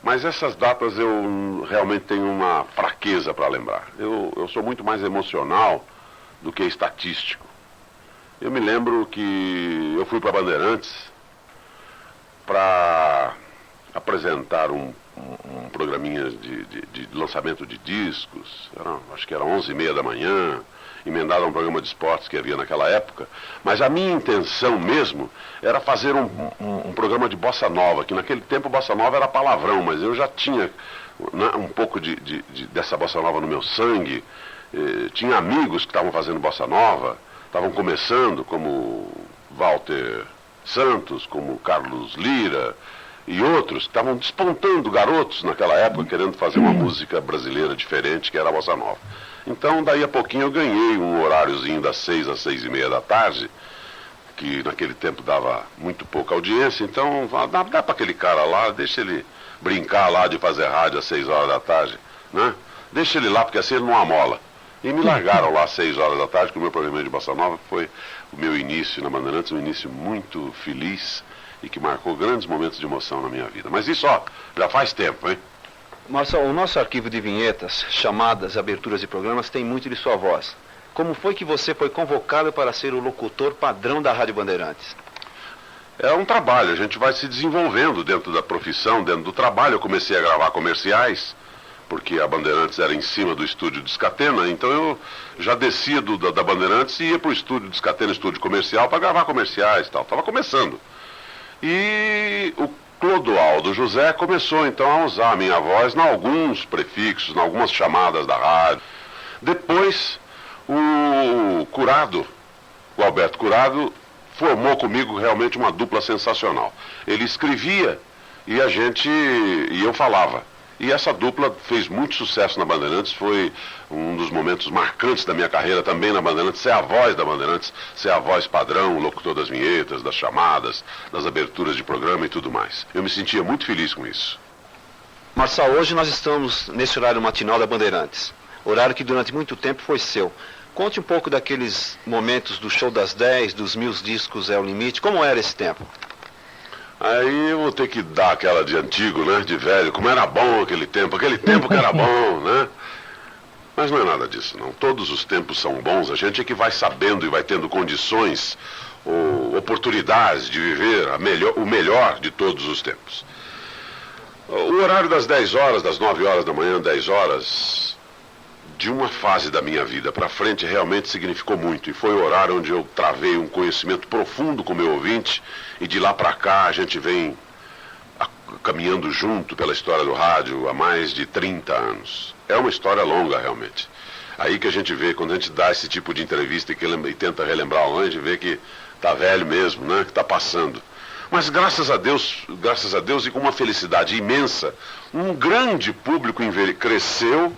Mas essas datas eu realmente tenho uma fraqueza para lembrar. Eu sou muito mais emocional do que estatístico. Eu me lembro que eu fui para Bandeirantes para apresentar um programinha de lançamento de discos. Acho que era 11h30 da manhã, emendado a um programa de esportes que havia naquela época. Mas a minha intenção mesmo era fazer um programa de bossa nova, que naquele tempo bossa nova era palavrão, mas eu já tinha um pouco dessa bossa nova no meu sangue. Tinha amigos que estavam fazendo bossa nova, estavam começando, como Walter Santos, como Carlos Lira e outros, que estavam despontando, garotos naquela época, querendo fazer uma música brasileira diferente, que era a bossa nova. Então, daí a pouquinho eu ganhei um horáriozinho das 6 às 6h30 da tarde, que naquele tempo dava muito pouca audiência. Então, dá para aquele cara lá, deixa ele brincar lá de fazer rádio às 6 horas da tarde, né? Deixa ele lá, porque assim ele não amola. E me largaram lá às 6 horas da tarde, que o meu programa de bossa nova foi o meu início na Bandeirantes, um início muito feliz e que marcou grandes momentos de emoção na minha vida. Mas isso, já faz tempo, hein? Marcelo, o nosso arquivo de vinhetas, chamadas, aberturas de programas, tem muito de sua voz. Como foi que você foi convocado para ser o locutor padrão da Rádio Bandeirantes? É um trabalho, a gente vai se desenvolvendo dentro da profissão, dentro do trabalho. Eu comecei a gravar comerciais, porque a Bandeirantes era em cima do estúdio de Scatena, então eu já descia da Bandeirantes e ia para o estúdio de Scatena, estúdio comercial, para gravar comerciais e tal. Estava começando. E o Clodoaldo José começou então a usar a minha voz em alguns prefixos, em algumas chamadas da rádio. Depois, o Alberto Curado, formou comigo realmente uma dupla sensacional. Ele escrevia e eu falava. E essa dupla fez muito sucesso na Bandeirantes, foi um dos momentos marcantes da minha carreira também na Bandeirantes, ser a voz da Bandeirantes, ser a voz padrão, o locutor das vinhetas, das chamadas, das aberturas de programa e tudo mais. Eu me sentia muito feliz com isso. Marcelo, hoje nós estamos nesse horário matinal da Bandeirantes, horário que durante muito tempo foi seu. Conte um pouco daqueles momentos do show das 10, dos 1000 discos é o limite, como era esse tempo? Aí eu vou ter que dar aquela de antigo, né, de velho, como era bom aquele tempo que era bom, né? Mas não é nada disso, não. Todos os tempos são bons, a gente é que vai sabendo e vai tendo condições ou oportunidades de viver o melhor de todos os tempos. O horário das 10 horas, das 9 horas da manhã, 10 horas, de uma fase da minha vida para frente realmente significou muito. E foi o horário onde eu travei um conhecimento profundo com o meu ouvinte, e de lá para cá a gente vem caminhando junto pela história do rádio há mais de 30 anos. É uma história longa realmente. Aí que a gente vê, quando a gente dá esse tipo de entrevista e tenta relembrar o a gente vê que tá velho mesmo, né? Que tá passando. Mas graças a Deus e com uma felicidade imensa, um grande público cresceu,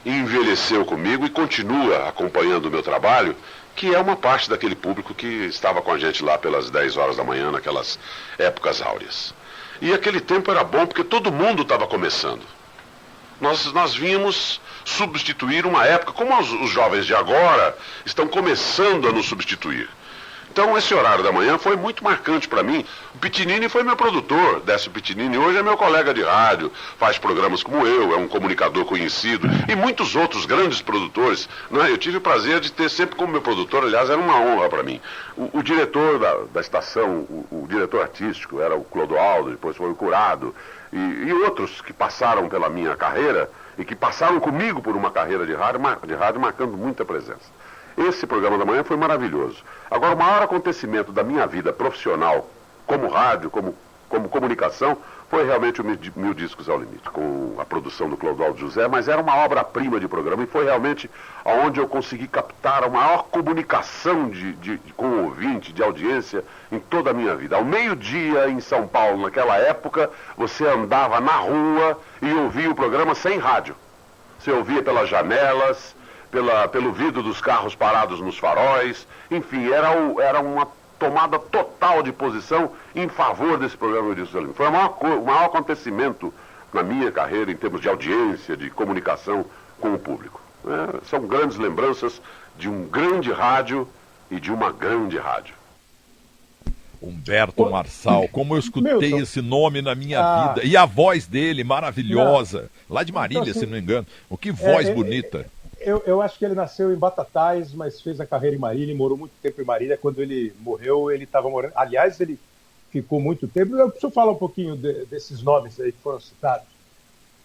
envelheceu comigo e continua acompanhando o meu trabalho, que é uma parte daquele público que estava com a gente lá pelas 10 horas da manhã, naquelas épocas áureas. E aquele tempo era bom porque todo mundo estava começando. Nós vínhamos substituir uma época, como os jovens de agora estão começando a nos substituir. Então esse horário da manhã foi muito marcante para mim. O Pitinini foi meu produtor, Décio Pitinini, hoje é meu colega de rádio, faz programas como eu, é um comunicador conhecido, e muitos outros grandes produtores, né? Eu tive o prazer de ter sempre como meu produtor, aliás, era uma honra para mim. O diretor da estação, o diretor artístico era o Clodoaldo, depois foi o Curado, e outros que passaram pela minha carreira e que passaram comigo por uma carreira de rádio marcando muita presença. Esse programa da manhã foi maravilhoso. Agora, o maior acontecimento da minha vida profissional, como rádio, como comunicação, foi realmente o 1000 Discos ao Limite, com a produção do Clodoaldo José, mas era uma obra-prima de programa e foi realmente onde eu consegui captar a maior comunicação com o ouvinte, de audiência, em toda a minha vida. Ao meio-dia, em São Paulo, naquela época, você andava na rua e ouvia o programa sem rádio. Você ouvia pelas janelas, pelo vidro dos carros parados nos faróis, enfim, era uma tomada total de posição em favor desse programa de Discos. Foi o maior acontecimento na minha carreira em termos de audiência, de comunicação com o público. São grandes lembranças de um grande rádio e de uma grande rádio. Humberto Marçal, como eu escutei Milton. esse nome na minha vida. E a voz dele, maravilhosa. Lá de Marília, Então, assim, se não me engano. Que voz bonita. Eu acho que ele nasceu em Batatais, mas fez a carreira em Marília e morou muito tempo em Marília. Quando ele morreu, ele estava morando. Aliás, ele ficou muito tempo. Eu preciso falar um pouquinho desses nomes aí que foram citados.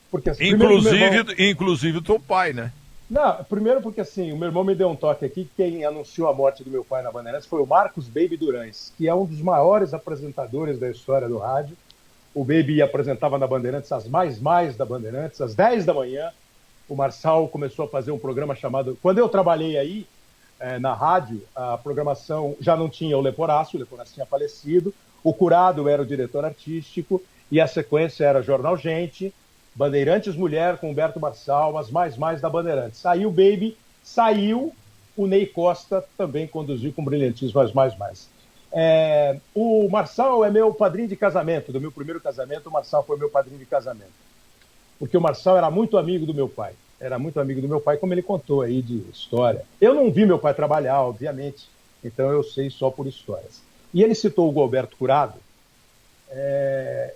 Porque, assim, Inclusive o teu pai, né? Não, primeiro porque assim, o meu irmão me deu um toque aqui, quem anunciou a morte do meu pai na Bandeirantes foi o Marcos Baby Durães, que é um dos maiores apresentadores da história do rádio. O Baby apresentava na Bandeirantes às mais da Bandeirantes, às 10 da manhã. O Marçal começou a fazer um programa chamado... Quando eu trabalhei aí, na rádio, a programação já não tinha o Leporácio tinha falecido, o Curado era o diretor artístico, e a sequência era Jornal Gente, Bandeirantes Mulher com Humberto Marçal, as mais da Bandeirantes. Saiu o Baby, saiu o Ney Costa, também conduziu com brilhantismo as mais. O Marçal é meu padrinho de casamento, do meu primeiro casamento, o Marçal foi meu padrinho de casamento. Porque o Marçal era muito amigo do meu pai. Era muito amigo do meu pai, como ele contou aí de história. Eu não vi meu pai trabalhar, obviamente, então eu sei só por histórias. E ele citou o Gualberto Curado.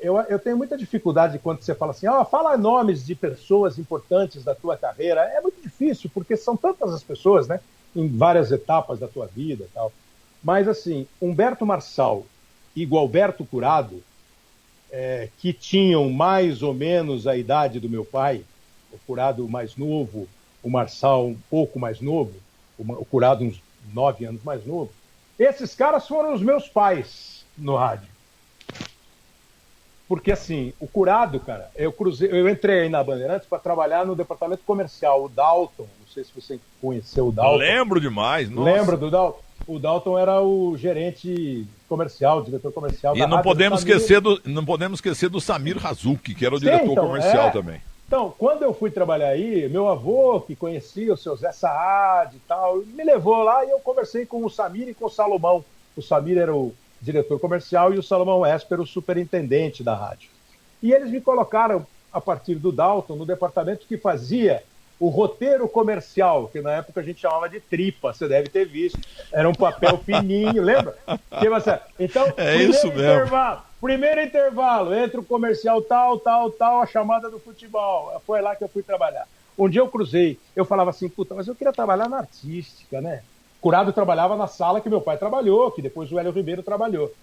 Eu tenho muita dificuldade quando você fala assim, fala nomes de pessoas importantes da tua carreira. É muito difícil, porque são tantas as pessoas, né, em várias etapas da tua vida e tal. Mas, assim, Humberto Marçal e Gualberto Curado, que tinham mais ou menos a idade do meu pai, o Curado mais novo, o Marçal um pouco mais novo, o Curado uns 9 anos mais novo, esses caras foram os meus pais no rádio. Porque, assim, o Curado, cara, eu entrei aí na Bandeirantes para trabalhar no departamento comercial, o Dalton, não sei se você conheceu o Dalton. Lembro demais. Nossa. Lembra do Dalton? O Dalton era o gerente comercial, diretor comercial da rádio. E não podemos esquecer do Samir Hazuki, que era o diretor comercial também. Então, quando eu fui trabalhar aí, meu avô, que conhecia o seu Zé Saad e tal, me levou lá e eu conversei com o Samir e com o Salomão. O Samir era o diretor comercial e o Salomão Esper, o superintendente da rádio. E eles me colocaram, a partir do Dalton, no departamento que fazia o roteiro comercial, que na época a gente chamava de tripa, você deve ter visto. Era um papel fininho, lembra? Então, primeiro intervalo, entre o comercial tal, a chamada do futebol. Foi lá que eu fui trabalhar. Um dia eu cruzei, eu falava assim, mas eu queria trabalhar na artística, né? Curado trabalhava na sala que meu pai trabalhou, que depois o Hélio Ribeiro trabalhou.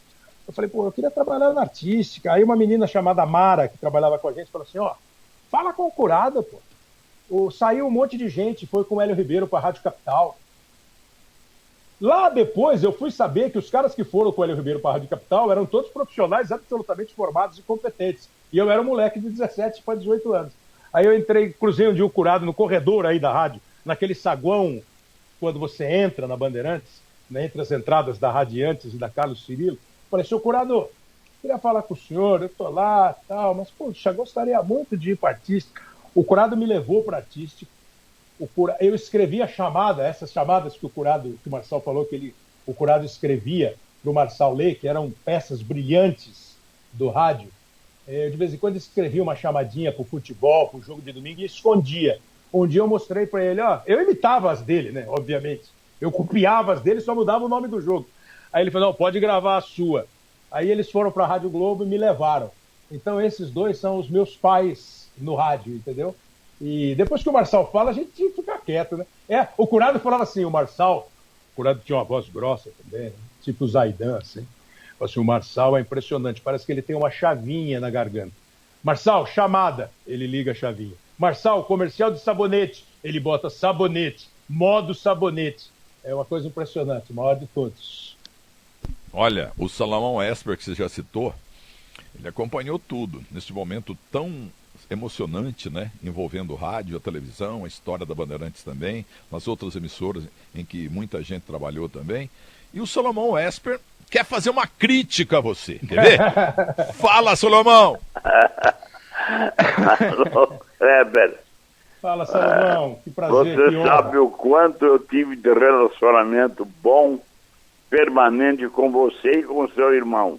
Eu falei, eu queria trabalhar na artística. Aí uma menina chamada Mara, que trabalhava com a gente, falou assim, fala com o Curado, pô. Saiu um monte de gente, foi com o Hélio Ribeiro para a Rádio Capital. Lá depois eu fui saber que os caras que foram com o Hélio Ribeiro para a Rádio Capital eram todos profissionais absolutamente formados e competentes. E eu era um moleque de 17 para 18 anos. Aí eu cruzei um dia o Curado no corredor aí da rádio, naquele saguão, quando você entra na Bandeirantes, né, entre as entradas da Radiantes e da Carlos Cirilo. Falei, seu Curado, queria falar com o senhor, eu tô lá e tal, mas, poxa, gostaria muito de ir para artística. O Curado me levou para artística. Eu escrevi a chamada, essas chamadas que o Marçal falou que o Curado escrevia para o Marçal ler, que eram peças brilhantes do rádio. Eu, de vez em quando, escrevia uma chamadinha para o futebol, para o jogo de domingo, e escondia. Um dia eu mostrei para ele, eu imitava as dele, né, obviamente. Eu copiava as dele, só mudava o nome do jogo. Aí ele falou, não, pode gravar a sua. Aí eles foram para a Rádio Globo e me levaram. Então esses dois são os meus pais no rádio, entendeu? E depois que o Marçal fala, a gente tinha que ficar quieto, né? O Curado falava assim, o Curado tinha uma voz grossa também, né? Tipo o Zaidan, assim. O Marçal é impressionante, parece que ele tem uma chavinha na garganta. Marçal, chamada, ele liga a chavinha. Marçal, comercial de sabonete, ele bota sabonete, modo sabonete. É uma coisa impressionante, o maior de todos. Olha, o Salomão Esper, que você já citou, ele acompanhou tudo, nesse momento tão emocionante, né? Envolvendo o rádio, a televisão, a história da Bandeirantes também, nas outras emissoras em que muita gente trabalhou também. E o Salomão Esper quer fazer uma crítica a você, quer ver? Fala, Salomão! Alô, Kleber. Fala, Salomão, que prazer. Você sabe o quanto eu tive de relacionamento bom, permanente com você e com seu irmão.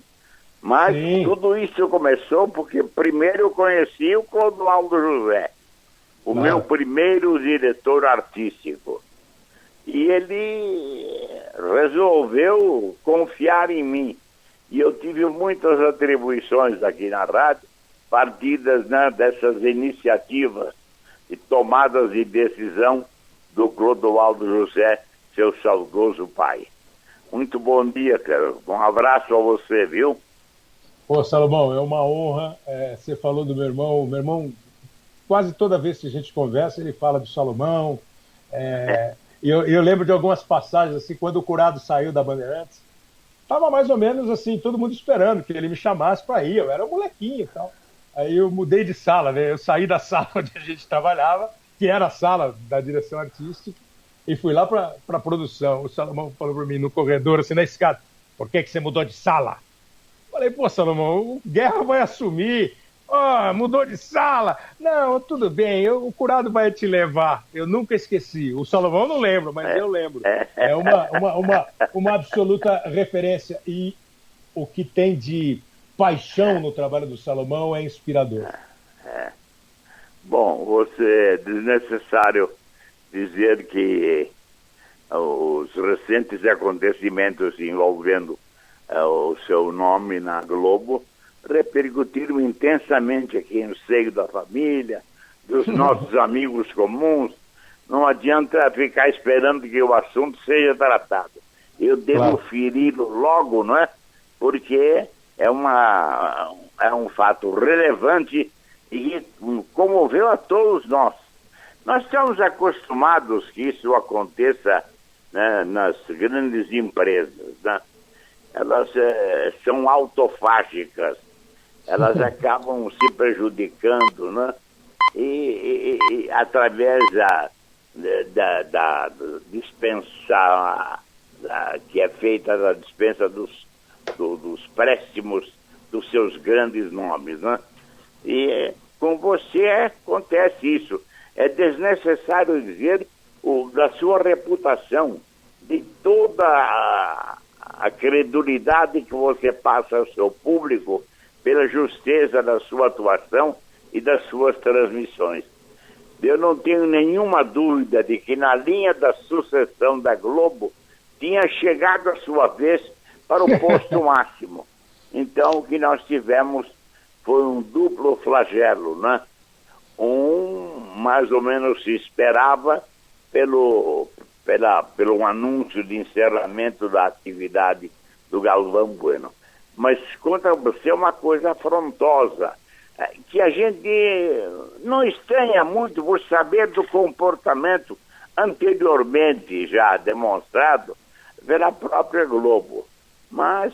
Mas sim, tudo isso começou porque primeiro eu conheci o Clodoaldo José, o meu primeiro diretor artístico. E ele resolveu confiar em mim. E eu tive muitas atribuições aqui na rádio, partidas, né, dessas iniciativas e tomadas de decisão do Clodoaldo José, seu saudoso pai. Muito bom dia, cara. Um abraço a você, viu? Pô, Salomão, é uma honra. Você falou do meu irmão. O meu irmão, quase toda vez que a gente conversa, ele fala do Salomão. Eu lembro de algumas passagens, assim, quando o Curado saiu da Bandeirantes, estava mais ou menos assim, todo mundo esperando que ele me chamasse para ir. Eu era um molequinho e tal. Aí eu mudei de sala, né? Eu saí da sala onde a gente trabalhava, que era a sala da direção artística, e fui lá para a produção. O Salomão falou para mim no corredor, assim, na escada: por que você mudou de sala? Falei: pô, Salomão, o Guerra vai assumir. Mudou de sala. Não, tudo bem, o Curado vai te levar. Eu nunca esqueci. O Salomão não lembra, mas eu lembro. É uma absoluta referência. E o que tem de paixão no trabalho do Salomão é inspirador. Bom, é desnecessário dizer que os recentes acontecimentos envolvendo o seu nome na Globo repercutiram intensamente aqui no seio da família, dos nossos amigos comuns. Não adianta ficar esperando que o assunto seja tratado. Eu devo feri-lo logo, não é? Porque é um fato relevante e comoveu a todos nós. Nós estamos acostumados que isso aconteça, né, nas grandes empresas, né? Elas são autofágicas, elas acabam se prejudicando, né? E através da dispensa, que é feita da dispensa dos préstimos dos seus grandes nomes, né? E com você acontece isso. É desnecessário dizer da sua reputação, de toda a credulidade que você passa ao seu público pela justeza da sua atuação e das suas transmissões. Eu não tenho nenhuma dúvida de que na linha da sucessão da Globo tinha chegado a sua vez para o posto máximo. Então, o que nós tivemos foi um duplo flagelo, né? Mais ou menos se esperava pelo anúncio de encerramento da atividade do Galvão Bueno. Mas contra você uma coisa afrontosa, que a gente não estranha muito por saber do comportamento anteriormente já demonstrado pela própria Globo. Mas,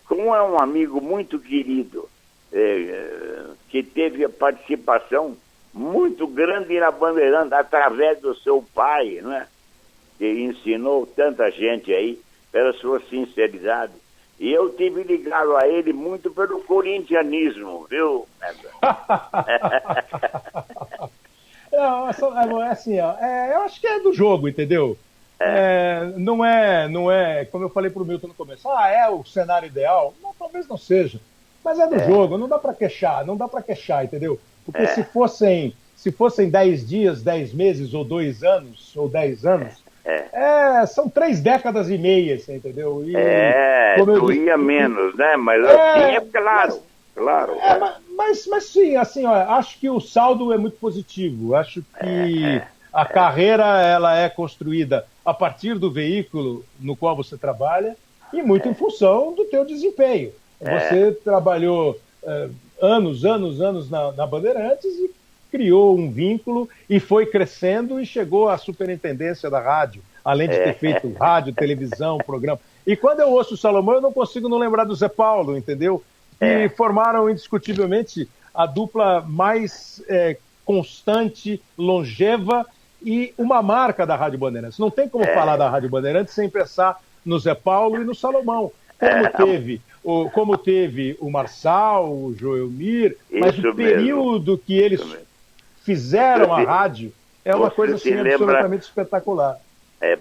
como é um amigo muito querido, que teve a participação muito grande na Bandeirantes, através do seu pai, né? Que ensinou tanta gente aí pela sua sinceridade. E eu tive ligado a ele muito pelo corintianismo, viu? Não, assim, eu acho que é do jogo, entendeu? Não é, como eu falei pro Milton no começo, é o cenário ideal? Não, talvez não seja, mas é do jogo, não dá para queixar, entendeu? Porque se fossem 10 dias, 10 meses, ou 2 anos, ou 10 anos, são 3 décadas e meia, entendeu? Doía menos, né? Mas assim é claro. Mas sim, assim, acho que o saldo é muito positivo. Acho que a carreira ela é construída a partir do veículo no qual você trabalha e muito em função do teu desempenho. Você trabalhou anos na Bandeirantes e criou um vínculo e foi crescendo e chegou à superintendência da rádio, além de ter feito rádio, televisão, programa. E quando eu ouço o Salomão, eu não consigo não lembrar do Zé Paulo, entendeu? Que formaram indiscutivelmente a dupla mais constante, longeva e uma marca da Rádio Bandeirantes. Não tem como falar da Rádio Bandeirantes sem pensar no Zé Paulo e no Salomão. Como teve o Marçal, o Joelmir, mas o período que eles fizeram a rádio é uma coisa assim, absolutamente espetacular.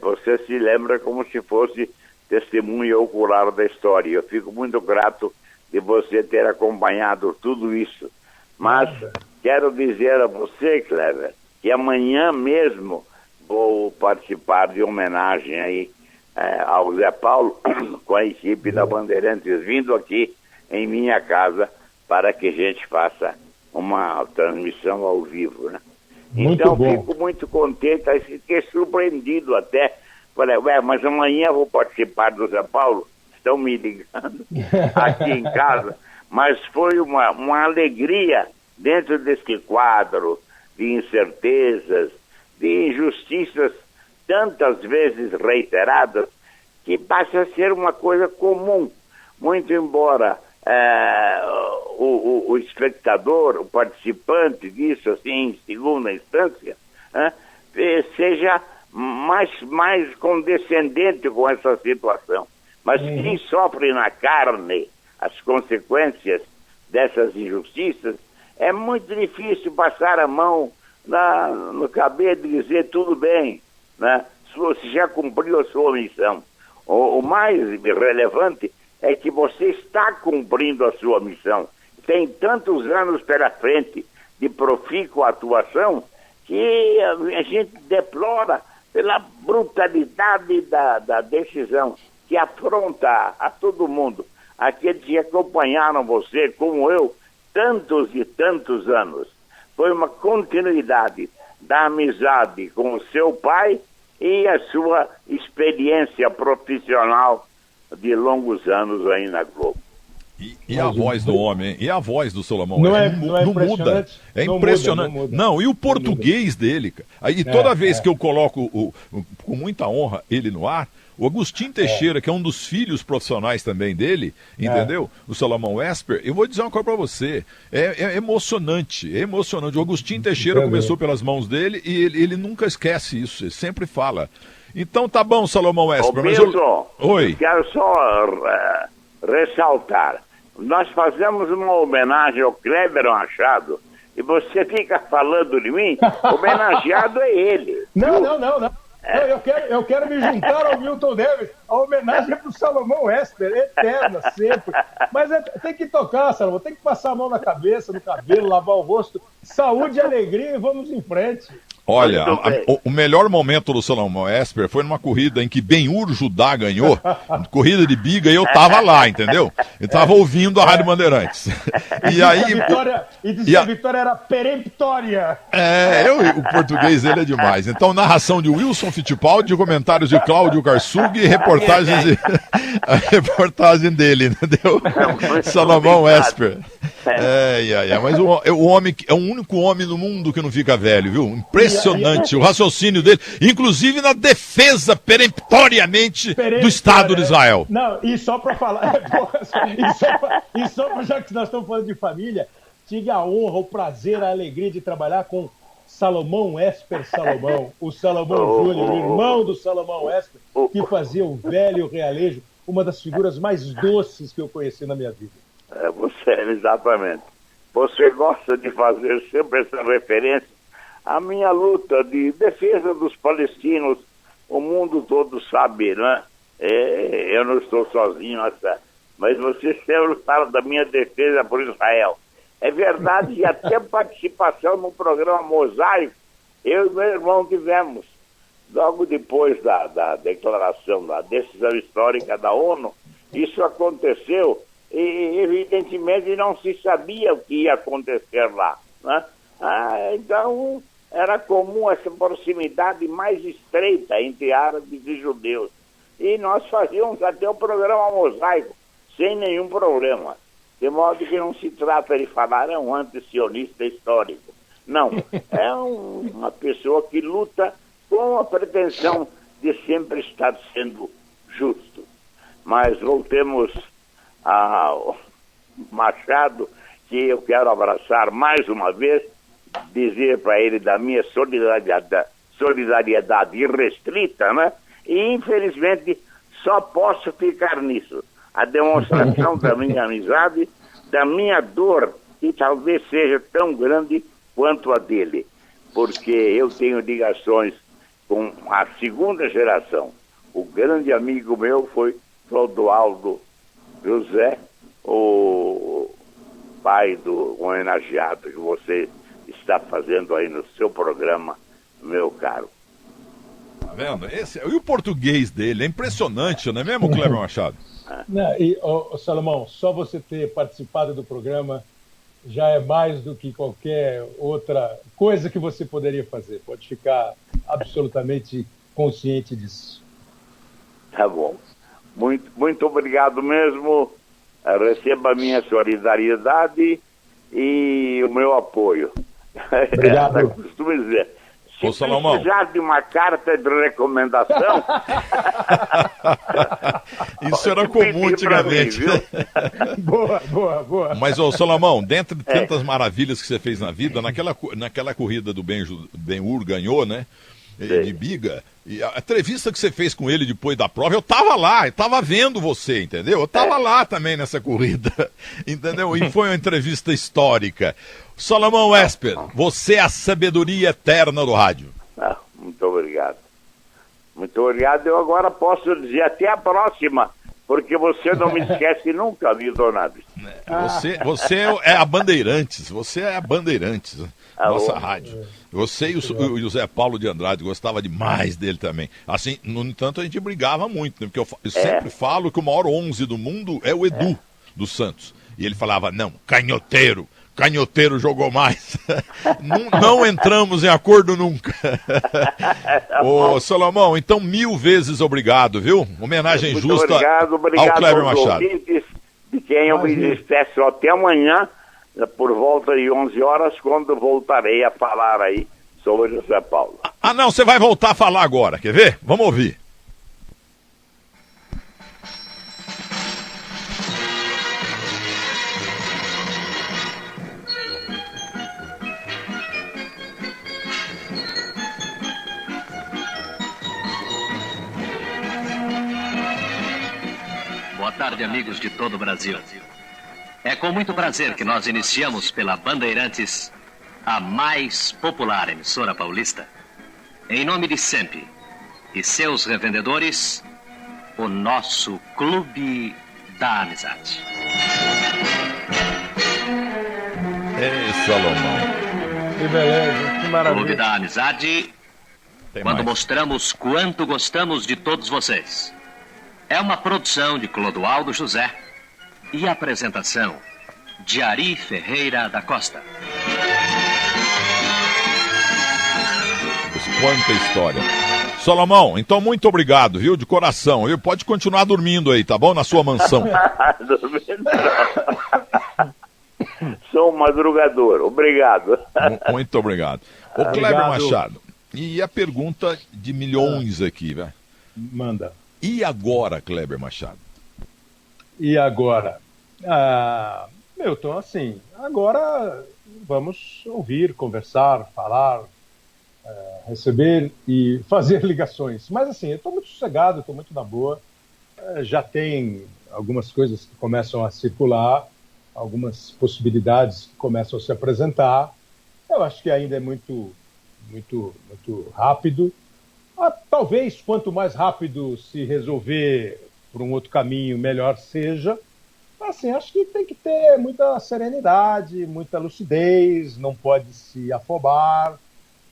Você se lembra como se fosse testemunha ocular da história. Eu fico muito grato de você ter acompanhado tudo isso. Mas quero dizer a você, Cleber, que amanhã mesmo vou participar de homenagem aí ao Zé Paulo, com a equipe da Bandeirantes, vindo aqui em minha casa para que a gente faça uma transmissão ao vivo, né? Então, fico muito contente, aí fiquei surpreendido até. Falei, mas amanhã eu vou participar do Zé Paulo, estão me ligando aqui em casa. Mas foi uma alegria dentro desse quadro de incertezas, de injustiças tantas vezes reiteradas, que passa a ser uma coisa comum, muito embora o espectador, o participante disso, assim, em segunda instância, seja mais condescendente com essa situação. Mas quem sofre na carne as consequências dessas injustiças, é muito difícil passar a mão no cabelo e dizer tudo bem, né? Você já cumpriu a sua missão. O mais relevante é que você está cumprindo a sua missão. Tem tantos anos pela frente de profícua atuação que a gente deplora pela brutalidade da decisão que afronta a todo mundo. Aqueles que acompanharam você, como eu, tantos e tantos anos. Foi uma continuidade da amizade com o seu pai e a sua experiência profissional de longos anos aí na Globo. E a voz do homem, hein? E a voz do Salomão? Não muda. É impressionante. Não muda. Não, e o português dele, cara. Aí toda vez que eu coloco com muita honra ele no ar, o Agostinho Teixeira, que é um dos filhos profissionais também dele, entendeu? O Salomão Esper, eu vou dizer uma coisa pra você, é emocionante. O Agostinho Teixeira começou pelas mãos dele e ele nunca esquece isso, ele sempre fala. Então tá bom, Salomão Esper. Oi. Quero só ressaltar, nós fazemos uma homenagem ao Kleber Machado e você fica falando de mim, homenageado é ele. Não. Eu quero me juntar ao Milton Neves. A homenagem é pro Salomão Esper, eterna, sempre. Mas tem que tocar, Salomão, tem que passar a mão na cabeça, no cabelo, lavar o rosto. Saúde e alegria e vamos em frente. Olha, o melhor momento do Salomão Esper foi numa corrida em que Ben-Hur Judá ganhou, corrida de biga, e eu tava lá, entendeu? Eu tava ouvindo a Rádio Bandeirantes. E aí... que a vitória era peremptória. O português dele é demais. Então, narração de Wilson Fittipaldi, comentários de Cláudio Karsug e reportagem dele, entendeu? Salomão Esper. Mas o homem é o único homem no mundo que não fica velho, viu? Impressionante o raciocínio dele, inclusive na defesa peremptoriamente do Estado de Israel. Não, e só para falar, já que nós estamos falando de família, tive a honra, o prazer, a alegria de trabalhar com Salomão Esper Salomão, o Salomão Júnior, o irmão do Salomão Esper, que fazia o velho realejo, uma das figuras mais doces que eu conheci na minha vida. Exatamente. Você gosta de fazer sempre essa referência à minha luta de defesa dos palestinos. O mundo todo sabe, né? Eu não estou sozinho nessa, mas você sempre fala da minha defesa por Israel. É verdade, e até participação no programa Mosaico, eu e meu irmão tivemos, logo depois da declaração, da decisão histórica da ONU, isso aconteceu. E evidentemente não se sabia o que ia acontecer lá, né? Então era comum essa proximidade mais estreita entre árabes e judeus, e nós fazíamos até o programa Mosaico sem nenhum problema, de modo que não se trata de falar um antisionista histórico, não, é uma pessoa que luta com a pretensão de sempre estar sendo justo. Mas voltemos ao Machado, que eu quero abraçar mais uma vez, dizer para ele da minha solidariedade irrestrita, né? E infelizmente só posso ficar nisso. A demonstração da minha amizade, da minha dor, que talvez seja tão grande quanto a dele, porque eu tenho ligações com a segunda geração. O grande amigo meu foi Clodoaldo José, o pai do homenageado que você está fazendo aí no seu programa, meu caro. vendo? E o português dele é impressionante, não é mesmo, Kleber Machado? Não, e, Salomão, só você ter participado do programa já é mais do que qualquer outra coisa que você poderia fazer. Pode ficar absolutamente consciente disso. Tá bom. Muito obrigado mesmo. Receba a minha solidariedade e o meu apoio. Obrigado. Eu costumo dizer, se precisar de uma carta de recomendação... Isso era comum antigamente. Mim, Boa. Mas, Salomão, dentre de tantas maravilhas que você fez na vida, naquela corrida do Ben-Hur ganhou, né? De Biga, e a entrevista que você fez com ele depois da prova, eu tava lá, eu tava vendo você, entendeu? Eu tava lá também nessa corrida, entendeu? E foi uma entrevista histórica. Salomão Esper, você é a sabedoria eterna do rádio. Muito obrigado. Muito obrigado. Eu agora posso dizer até a próxima, porque você não me esquece nunca, viu, Donato? Você é a Bandeirantes, nossa rádio. Você e o Zé Paulo de Andrade, gostava demais dele também. Assim, no entanto, a gente brigava muito, né? Porque eu sempre falo que o maior 11 do mundo é o Edu dos Santos. E ele falava, não, canhoteiro jogou mais. não entramos em acordo nunca. Ô, Salomão, então 1000 vezes obrigado, viu? Homenagem muito justa obrigado ao Kleber Machado. Ouvintes, de quem eu me despeço até amanhã, por volta de 11 horas, quando voltarei a falar aí sobre José Paulo. Não, você vai voltar a falar agora, quer ver? Vamos ouvir. Boa tarde, amigos de todo o Brasil. É com muito prazer que nós iniciamos pela Bandeirantes, a mais popular emissora paulista. Em nome de SEMP e seus revendedores, o nosso Clube da Amizade. Salomão. Que beleza, que maravilha. Clube da Amizade, quando mostramos quanto gostamos de todos vocês. É uma produção de Clodoaldo José e a apresentação de Ari Ferreira da Costa. Quanta história. Salomão, então muito obrigado, viu? De coração. Viu? Pode continuar dormindo aí, tá bom? Na sua mansão. Sou um madrugador. Obrigado. Muito obrigado. Ô, Kleber Machado, e a pergunta de milhões aqui, velho? Manda. E agora, Kleber Machado? E agora? Milton, assim, agora vamos ouvir, conversar, falar, receber e fazer ligações. Mas assim, eu estou muito sossegado, estou muito na boa. Já tem algumas coisas que começam a circular, algumas possibilidades que começam a se apresentar. Eu acho que ainda é muito rápido. Talvez quanto mais rápido se resolver por um outro caminho, melhor seja. Assim, acho que tem que ter muita serenidade, muita lucidez, não pode se afobar,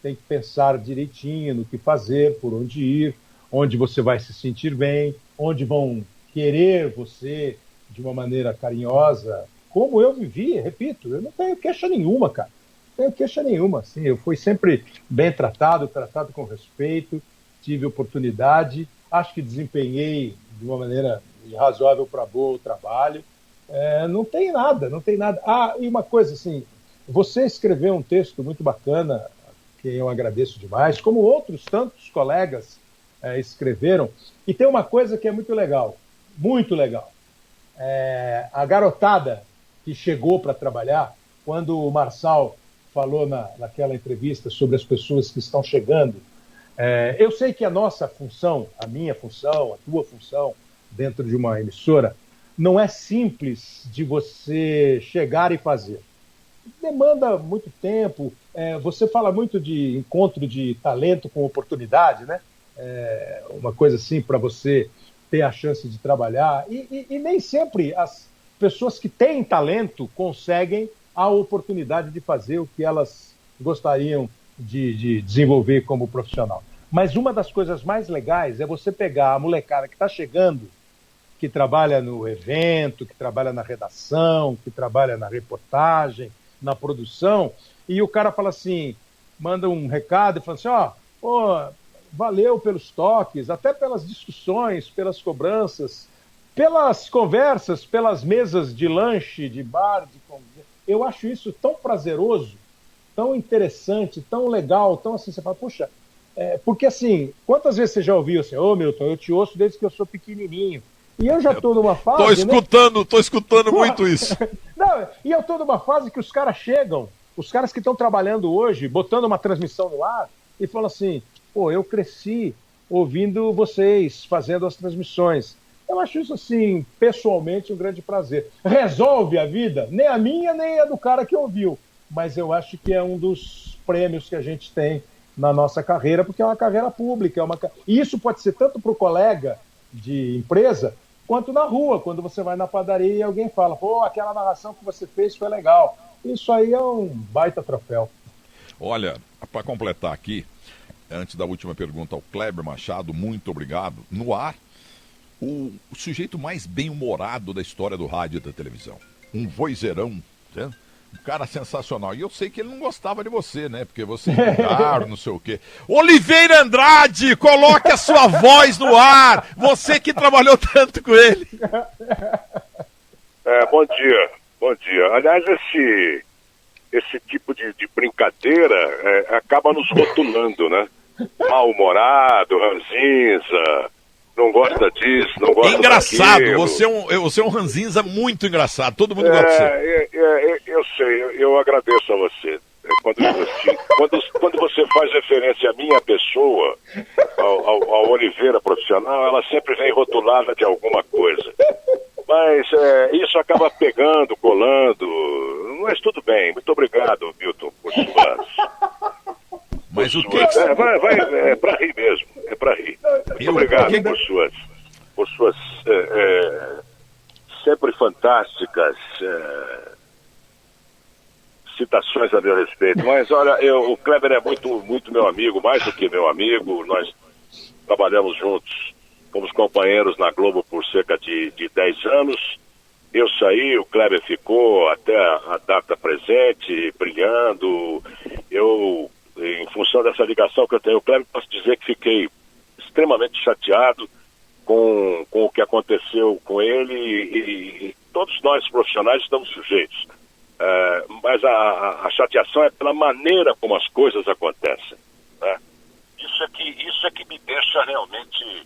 tem que pensar direitinho no que fazer, por onde ir, onde você vai se sentir bem, onde vão querer você de uma maneira carinhosa, como eu vivi, repito, eu não tenho queixa nenhuma, cara. Não tenho queixa nenhuma, assim, eu fui sempre bem tratado com respeito, tive oportunidade, acho que desempenhei de uma maneira razoável para boa o trabalho. Não tem nada. E uma coisa assim, você escreveu um texto muito bacana, que eu agradeço demais, como outros tantos colegas escreveram, e tem uma coisa que é muito legal. A garotada que chegou para trabalhar, quando o Marçal falou naquela entrevista sobre as pessoas que estão chegando, eu sei que a nossa função, a minha função, a tua função dentro de uma emissora, não é simples de você chegar e fazer. Demanda muito tempo. Você fala muito de encontro de talento com oportunidade, né? Uma coisa assim para você ter a chance de trabalhar. E nem sempre as pessoas que têm talento conseguem a oportunidade de fazer o que elas gostariam de desenvolver como profissional. Mas uma das coisas mais legais é você pegar a molecada que está chegando, que trabalha no evento, que trabalha na redação, que trabalha na reportagem, na produção, e o cara fala assim, manda um recado e fala assim, valeu pelos toques, até pelas discussões, pelas cobranças, pelas conversas, pelas mesas de lanche, de bar, eu acho isso tão prazeroso, tão interessante, tão legal, tão assim, você fala, puxa, porque assim, quantas vezes você já ouviu assim, Milton, eu te ouço desde que eu sou pequenininho, e eu já estou numa fase... Tô escutando muito isso. Não, e eu estou numa fase que os caras chegam, os caras que estão trabalhando hoje, botando uma transmissão no ar, e falam assim, eu cresci ouvindo vocês, fazendo as transmissões. Eu acho isso, assim, pessoalmente, um grande prazer. Resolve a vida? Nem a minha, nem a do cara que ouviu. Mas eu acho que é um dos prêmios que a gente tem na nossa carreira, porque é uma carreira pública. E isso pode ser tanto para o colega de empresa, quanto na rua, quando você vai na padaria e alguém fala, aquela narração que você fez foi legal. Isso aí é um baita troféu. Olha, para completar aqui, antes da última pergunta ao Kleber Machado, muito obrigado. No ar, o sujeito mais bem-humorado da história do rádio e da televisão. Um vozeirão, né? Um cara sensacional. E eu sei que ele não gostava de você, né? Porque você é caro, não sei o quê. Oliveira Andrade, coloque a sua voz no ar. Você que trabalhou tanto com ele. Bom dia. Bom dia. Aliás, esse tipo de brincadeira acaba nos rotulando, né? Mal-humorado, ranzinza, não gosta disso, não gosta engraçado, daquilo. Você é um ranzinza muito engraçado, todo mundo gosta de você. Eu sei, eu agradeço a você. Quando você faz referência à minha pessoa, ao Oliveira profissional, ela sempre vem rotulada de alguma coisa. Mas isso acaba pegando, colando. Mas tudo bem, muito obrigado, Milton, por suas... Mas o que... É pra rir mesmo, é pra rir. Muito obrigado por suas sempre fantásticas citações a meu respeito. Mas olha, o Kleber é muito meu amigo, mais do que meu amigo. Nós trabalhamos juntos, fomos companheiros na Globo por cerca de 10 anos. Eu saí, o Kleber ficou até a data presente, brilhando. Eu, em função dessa ligação que eu tenho com o Kleber, posso dizer que fiquei extremamente chateado com o que aconteceu com ele e todos nós profissionais estamos sujeitos. Mas a chateação é pela maneira como as coisas acontecem, né? Isso é que me deixa realmente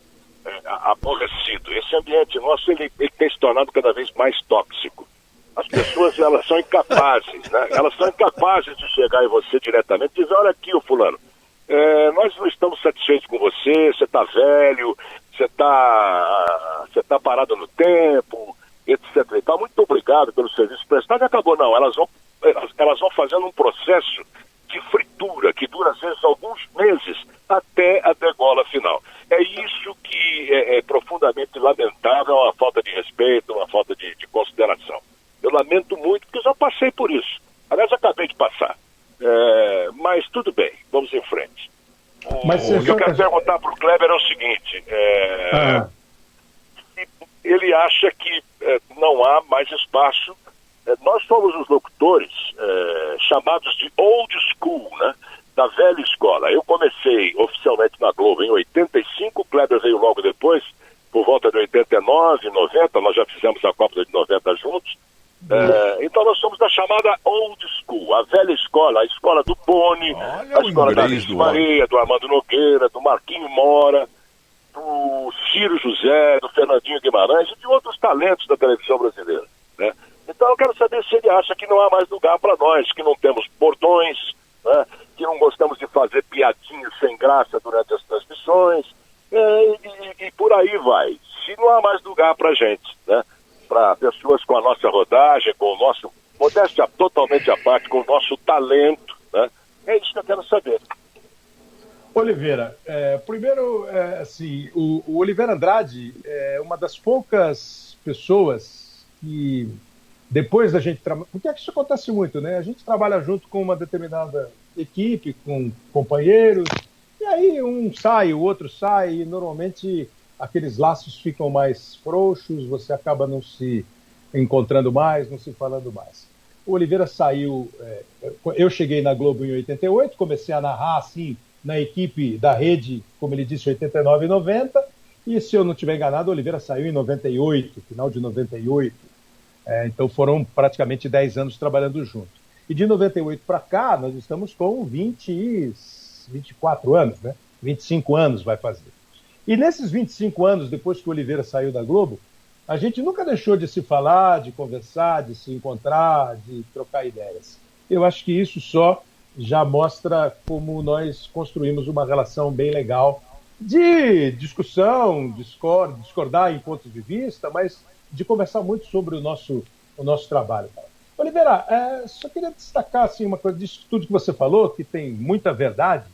aborrecido. Esse ambiente nosso ele tem se tornado cada vez mais tóxico. As pessoas elas são incapazes, né? Elas são incapazes de chegar em você diretamente e dizer, olha aqui, o fulano, nós não estamos satisfeitos com você, você está velho, você tá parado no tempo, etc. E tal. Muito obrigado pelo serviço prestado. E acabou, não. Elas vão fazendo um processo de fritura que dura, às vezes, alguns meses até a degola final. É isso que é profundamente lamentável, uma falta de respeito, uma falta de consideração. Eu lamento muito, porque já passei por isso. Aliás, acabei de passar. Mas tudo bem, vamos em frente. O que eu quero perguntar para o Kleber é o seguinte. Ele acha que não há mais espaço. Nós somos os locutores chamados de old school, né? Da velha escola. Eu comecei oficialmente na Globo em 85, o Kleber veio logo depois, por volta de 89, 90, nós já fizemos a Copa de 90 juntos. Então nós somos da chamada old school, a velha escola, a escola do Boni, a escola da Alice Maria, do Armando Nogueira, do Marquinho Mora, do Ciro José, do Fernandinho Guimarães e de outros talentos da televisão brasileira, né? Então eu quero saber se ele acha que não há mais lugar para nós, que não temos bordões, né? Que não gostamos de fazer piadinhas sem graça durante as transmissões, e por aí vai. Se não há mais lugar para gente, né? Para pessoas com a nossa rodagem, com o nosso, modéstia totalmente à parte, com o nosso talento, né? É isso que eu quero saber. Oliveira, primeiro, assim, o Oliveira Andrade é uma das poucas pessoas que, depois da gente trabalhar, porque isso acontece muito, né? A gente trabalha junto com uma determinada equipe, com companheiros, E aí um sai, o outro sai, e normalmente aqueles laços ficam mais frouxos, você acaba não se encontrando mais, não se falando mais. O Oliveira saiu, eu cheguei na Globo em 88, comecei a narrar assim na equipe da rede, como ele disse, 89 e 90, e se eu não estiver enganado, o Oliveira saiu em 98, final de 98, então foram praticamente 10 anos trabalhando junto. E de 98 para cá, nós estamos com 24 anos, né? 25 anos vai fazer. E nesses 25 anos, depois que o Oliveira saiu da Globo, a gente nunca deixou de se falar, de conversar, de se encontrar, de trocar ideias. Eu acho que isso só já mostra como nós construímos uma relação bem legal de discussão, discordar em pontos de vista, mas de conversar muito sobre o nosso trabalho. Oliveira, só queria destacar assim, uma coisa disso tudo que você falou, que tem muita verdade.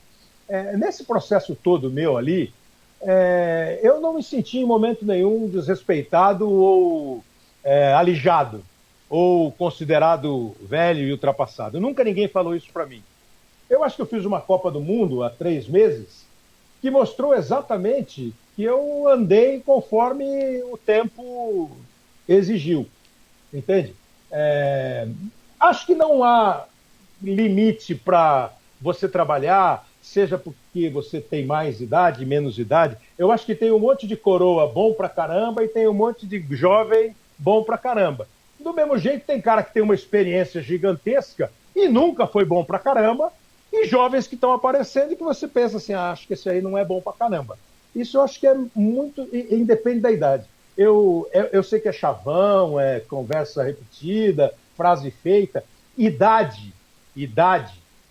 Nesse processo todo meu ali, eu não me senti em momento nenhum desrespeitado ou alijado, ou considerado velho e ultrapassado. Nunca ninguém falou isso para mim. Eu acho que eu fiz uma Copa do Mundo há 3 meses que mostrou exatamente que eu andei conforme o tempo exigiu, entende? Acho que não há limite para você trabalhar, seja porque você tem mais idade, menos idade. Eu acho que tem um monte de coroa bom pra caramba e tem um monte de jovem bom pra caramba. Do mesmo jeito, tem cara que tem uma experiência gigantesca e nunca foi bom pra caramba, e jovens que estão aparecendo e que você pensa assim, acho que esse aí não é bom pra caramba. Isso eu acho que é muito, independe da idade. Eu sei que é chavão, é conversa repetida, frase feita. Idade,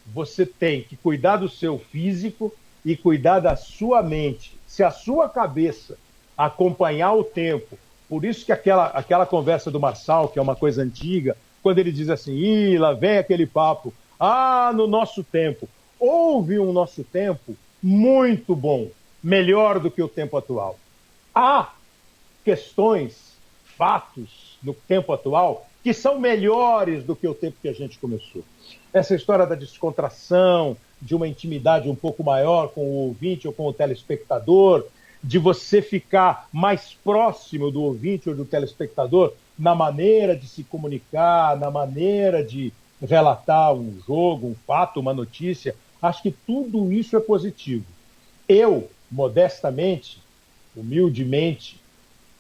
você tem que cuidar do seu físico e cuidar da sua mente. Se a sua cabeça acompanhar o tempo, por isso que aquela conversa do Marçal, que é uma coisa antiga, quando ele diz assim, lá vem aquele papo, no nosso tempo. Houve um nosso tempo muito bom, melhor do que o tempo atual. Há questões, fatos no tempo atual que são melhores do que o tempo que a gente começou. Essa história da descontração, de uma intimidade um pouco maior com o ouvinte ou com o telespectador, de você ficar mais próximo do ouvinte ou do telespectador na maneira de se comunicar, na maneira de relatar um jogo, um fato, uma notícia. Acho que tudo isso é positivo. Eu, modestamente, humildemente,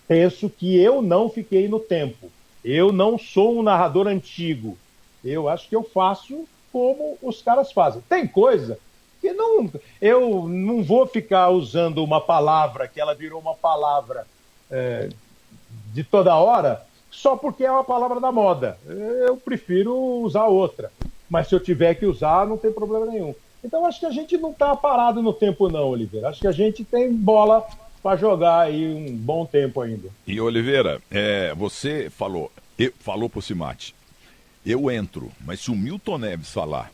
penso que eu não fiquei no tempo. Eu não sou um narrador antigo. Eu acho que eu faço como os caras fazem. Tem coisa que eu não vou ficar usando uma palavra que ela virou uma palavra de toda hora só porque é uma palavra da moda. Eu prefiro usar outra. Mas se eu tiver que usar, não tem problema nenhum. Então acho que a gente não está parado no tempo não, Oliveira. Acho que a gente tem bola para jogar aí um bom tempo ainda. E Oliveira, você falou pro Cimate, eu entro, mas se o Milton Neves falar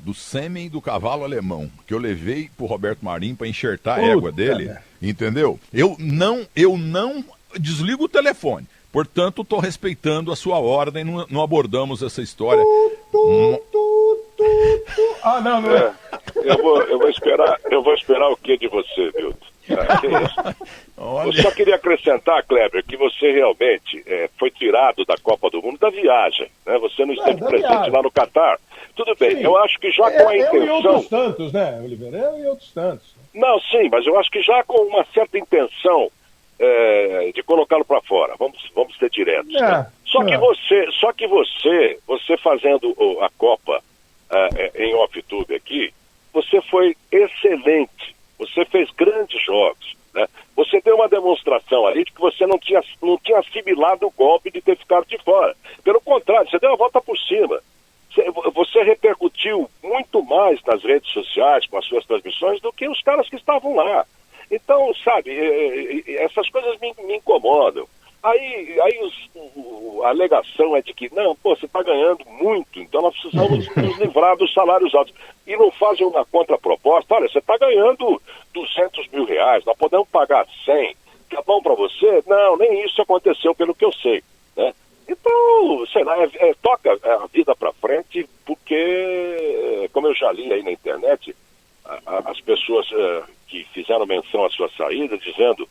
do sêmen do cavalo alemão, que eu levei pro Roberto Marinho para enxertar a égua dele, entendeu? Eu não desligo o telefone. Portanto, estou respeitando a sua ordem, não abordamos essa história. Não é. Eu vou esperar o que de você, Milton? Que isso? Eu só queria acrescentar, Kleber, que você realmente foi tirado da Copa do Mundo da viagem, né? Você não esteve presente lá no Catar. Tudo bem, sim. Eu acho que já com a intenção... Eu e outros tantos, né, Oliveira? Eu e outros tantos. Não, sim, mas eu acho que já com uma certa intenção de colocá-lo para fora. Vamos ser diretos. Né? Só que você fazendo a Copa em off-tube aqui, você foi excelente. Você fez grandes jogos, né? Você deu uma demonstração ali de que você não tinha assimilado o golpe de ter ficado de fora. Pelo contrário, você deu a volta por cima. Você repercutiu muito mais nas redes sociais com as suas transmissões do que os caras que estavam lá. Então, sabe, essas coisas me incomodam. Aí a alegação é de que, você está ganhando muito, então nós precisamos nos livrar dos salários altos. E não fazem uma contraproposta, olha, você está ganhando 200 mil reais, nós podemos pagar 100, tá bom para você? Não, nem isso aconteceu pelo que eu sei, né? Então, sei lá, toca a vida para frente, porque, como eu já li aí na internet, as pessoas que fizeram menção à sua saída, dizendo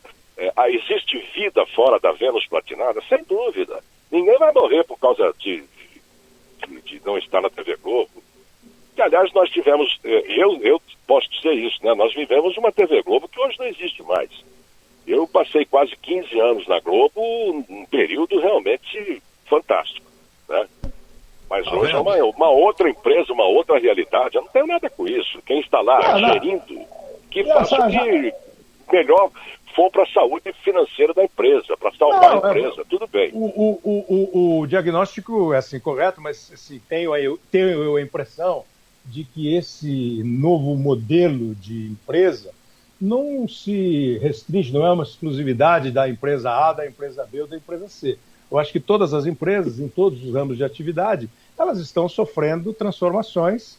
existe vida fora da Vênus platinada? Sem dúvida. Ninguém vai morrer por causa de não estar na TV Globo. Que, aliás, nós tivemos, eu posso dizer isso, né? Nós vivemos uma TV Globo que hoje não existe mais. Eu passei quase 15 anos na Globo, um período realmente fantástico, né? Mas hoje é uma outra empresa, uma outra realidade. Eu não tenho nada com isso. Quem está lá gerindo, que faça o que melhor for para a saúde financeira da empresa, para salvar a empresa, tudo bem. O diagnóstico é assim, correto, mas assim, tenho a impressão de que esse novo modelo de empresa não se restringe, não é uma exclusividade da empresa A, da empresa B ou da empresa C. Eu acho que todas as empresas, em todos os ramos de atividade, elas estão sofrendo transformações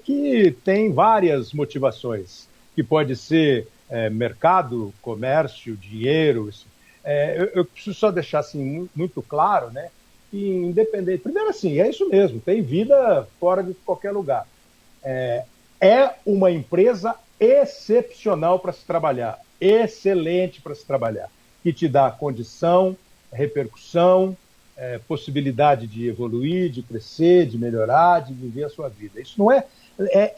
que têm várias motivações, que pode ser mercado, comércio, dinheiro. Eu preciso só deixar assim, muito claro, né, que independente... Primeiro assim, é isso mesmo, tem vida fora de qualquer lugar. É uma empresa excepcional para se trabalhar, excelente para se trabalhar, que te dá condição, repercussão, possibilidade de evoluir, de crescer, de melhorar, de viver a sua vida. Isso não é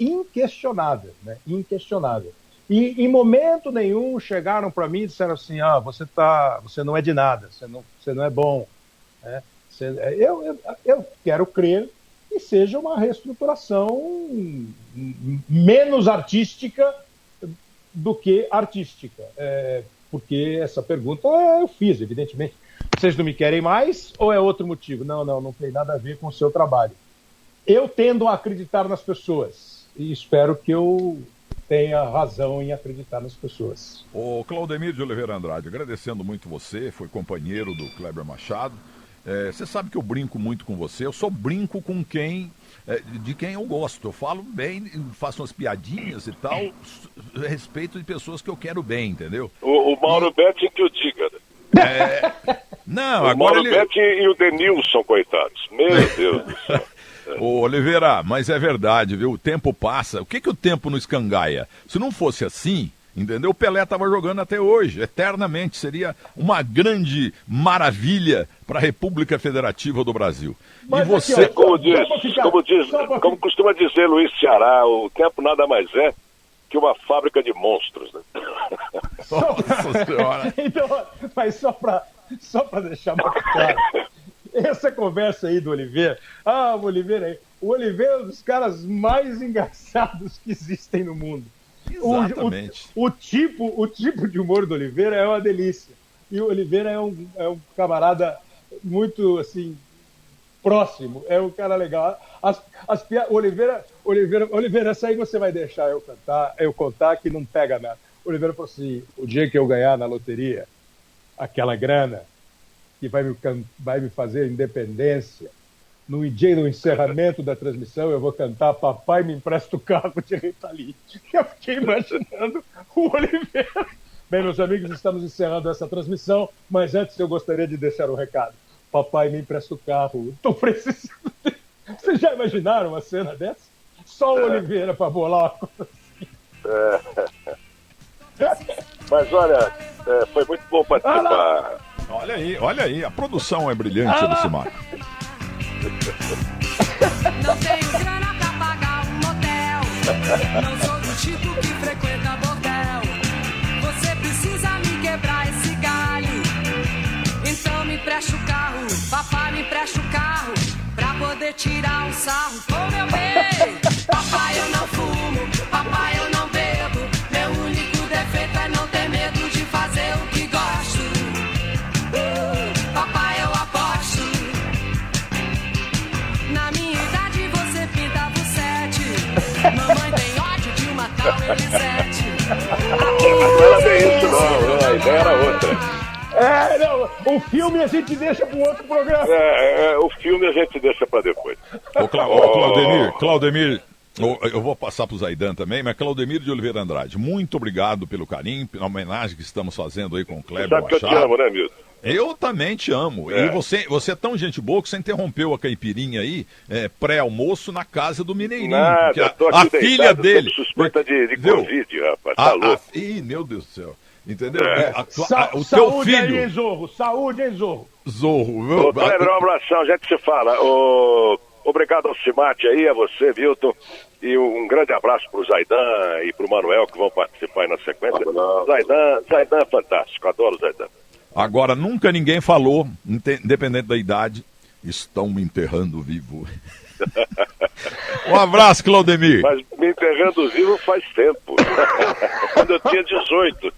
inquestionável, né? Inquestionável. E em momento nenhum chegaram para mim e disseram assim, você não é de nada, você não é bom. Né? Eu quero crer que seja uma reestruturação menos artística do que artística. Porque essa pergunta eu fiz, evidentemente. Vocês não me querem mais ou é outro motivo? Não tem nada a ver com o seu trabalho. Eu tendo a acreditar nas pessoas e espero que eu tenha razão em acreditar nas pessoas. O Claudemir de Oliveira Andrade, agradecendo muito você, foi companheiro do Kleber Machado. Você sabe que eu brinco muito com você, eu só brinco com de quem eu gosto. Eu falo bem, faço umas piadinhas e tal, a respeito de pessoas que eu quero bem, entendeu? O Mauro Betti que o diga. Não, o agora Mauro Betti e o Denilson, coitados. Meu Deus do céu. Ô, Oliveira, mas é verdade, viu? O tempo passa. O que o tempo não escangaia? Se não fosse assim, entendeu? O Pelé estava jogando até hoje, eternamente. Seria uma grande maravilha para a República Federativa do Brasil. Mas e você... aqui, como costuma dizer Luiz Ceará, o tempo nada mais é que uma fábrica de monstros, né? Nossa Senhora. Então, mas só para deixar muito claro, essa conversa aí do Oliveira, o Oliveira é um dos caras mais engraçados que existem no mundo. Exatamente. O tipo de humor do Oliveira é uma delícia. E o Oliveira é um camarada muito, assim, próximo. É um cara legal. Oliveira, essa aí você vai deixar eu contar que não pega nada. O Oliveira falou assim, o dia que eu ganhar na loteria, aquela grana que vai me fazer independência, no dia do encerramento da transmissão, eu vou cantar Papai Me Empresta o Carro de Rita Lee. Eu fiquei imaginando o Oliveira. Bem, meus amigos, estamos encerrando essa transmissão, mas antes eu gostaria de deixar um recado. Papai me empresta o carro. Estou precisando. Vocês já imaginaram uma cena dessa? Só o Oliveira para bolar uma coisa assim. Mas olha, foi muito bom participar. Olha aí, a produção é brilhante, Lucimar. Não tenho grana pra pagar um motel. Não sou do tipo que frequenta bordel. Você precisa me quebrar esse galho. Então me empresta o carro. Papai me empresta o carro pra poder tirar um sarro. Ô meu bem, papai eu não fumo, papai eu não bebo. Meu único defeito é não ter medo de fazer o que gosto. Papai eu aposto. Na minha idade você pinta bucete. Mamãe tem ódio de uma tal Elisete. Não era bem isso não, a ideia era outra. O filme a gente deixa para um outro programa. O filme a gente deixa para depois. Claudemir, eu vou passar para o Zaidan também, mas Claudemir de Oliveira Andrade, muito obrigado pelo carinho, pela homenagem que estamos fazendo aí com o Kleber Machado. Sabe que eu te amo, né, Milton? Eu também te amo. E você é tão gente boa que você interrompeu a caipirinha aí, pré-almoço, na casa do Mineirinho. Nada, tô aqui a deitado, filha dele. Suspeita de Covid, rapaz. Tá louco. Ih, meu Deus do céu. Entendeu? O teu Saúde filho. aí, hein, Zorro? Saúde, hein, Zorro? Zorro, viu? Ô, Kleber, um abração, a gente se fala. Obrigado ao Cimate aí, a você, Milton. E um grande abraço pro Zaidan e pro Manuel, que vão participar aí na sequência. Zaidan é fantástico, adoro o Zaidan. Agora, nunca ninguém falou, independente da idade, estão me enterrando vivo. Um abraço, Claudemir. Mas me enterrando vivo faz tempo. Quando eu tinha 18.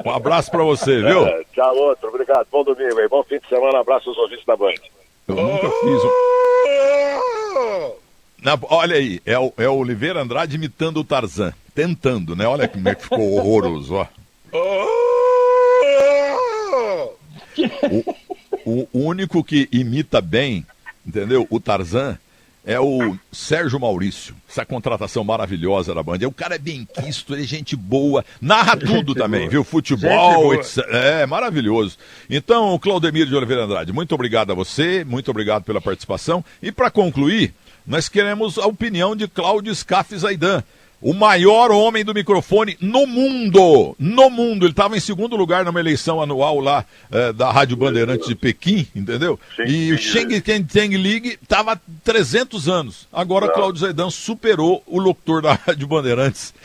Um abraço pra você, viu? Tchau, outro. Obrigado. Bom domingo, hein? Bom fim de semana. Abraço aos ouvintes da Band. Eu nunca fiz olha aí, é o Oliveira Andrade imitando o Tarzan. Tentando, né? Olha como é que ficou horroroso, ó. O único que imita bem, entendeu? O Tarzan é o Sérgio Maurício. Essa contratação maravilhosa da Band. O cara é bem quisto, ele é gente boa. Narra tudo também, viu? Futebol, etc. É maravilhoso. Então, Claudemir de Oliveira Andrade, muito obrigado a você, muito obrigado pela participação. E para concluir, nós queremos a opinião de Cláudio Scaff Zaidan, o maior homem do microfone no mundo. No mundo. Ele estava em segundo lugar numa eleição anual lá da Rádio Bandeirantes de Pequim, entendeu? E o Sheng Teng League estava 300 anos. Agora Cláudio Zaidan superou o locutor da Rádio Bandeirantes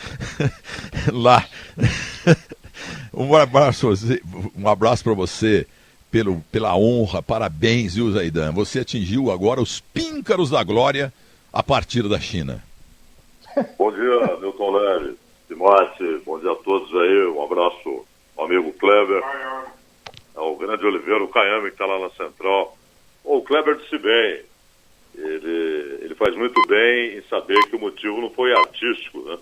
lá. Um abraço para você. Pela honra, parabéns, viu, Zaidan? Você atingiu agora os píncaros da glória a partir da China. Bom dia, Milton Leves, Timóteo, bom dia a todos aí, um abraço ao amigo Kleber, ao grande Oliveira, o Caiame que está lá na Central. O Kleber disse bem, ele faz muito bem em saber que o motivo não foi artístico, né?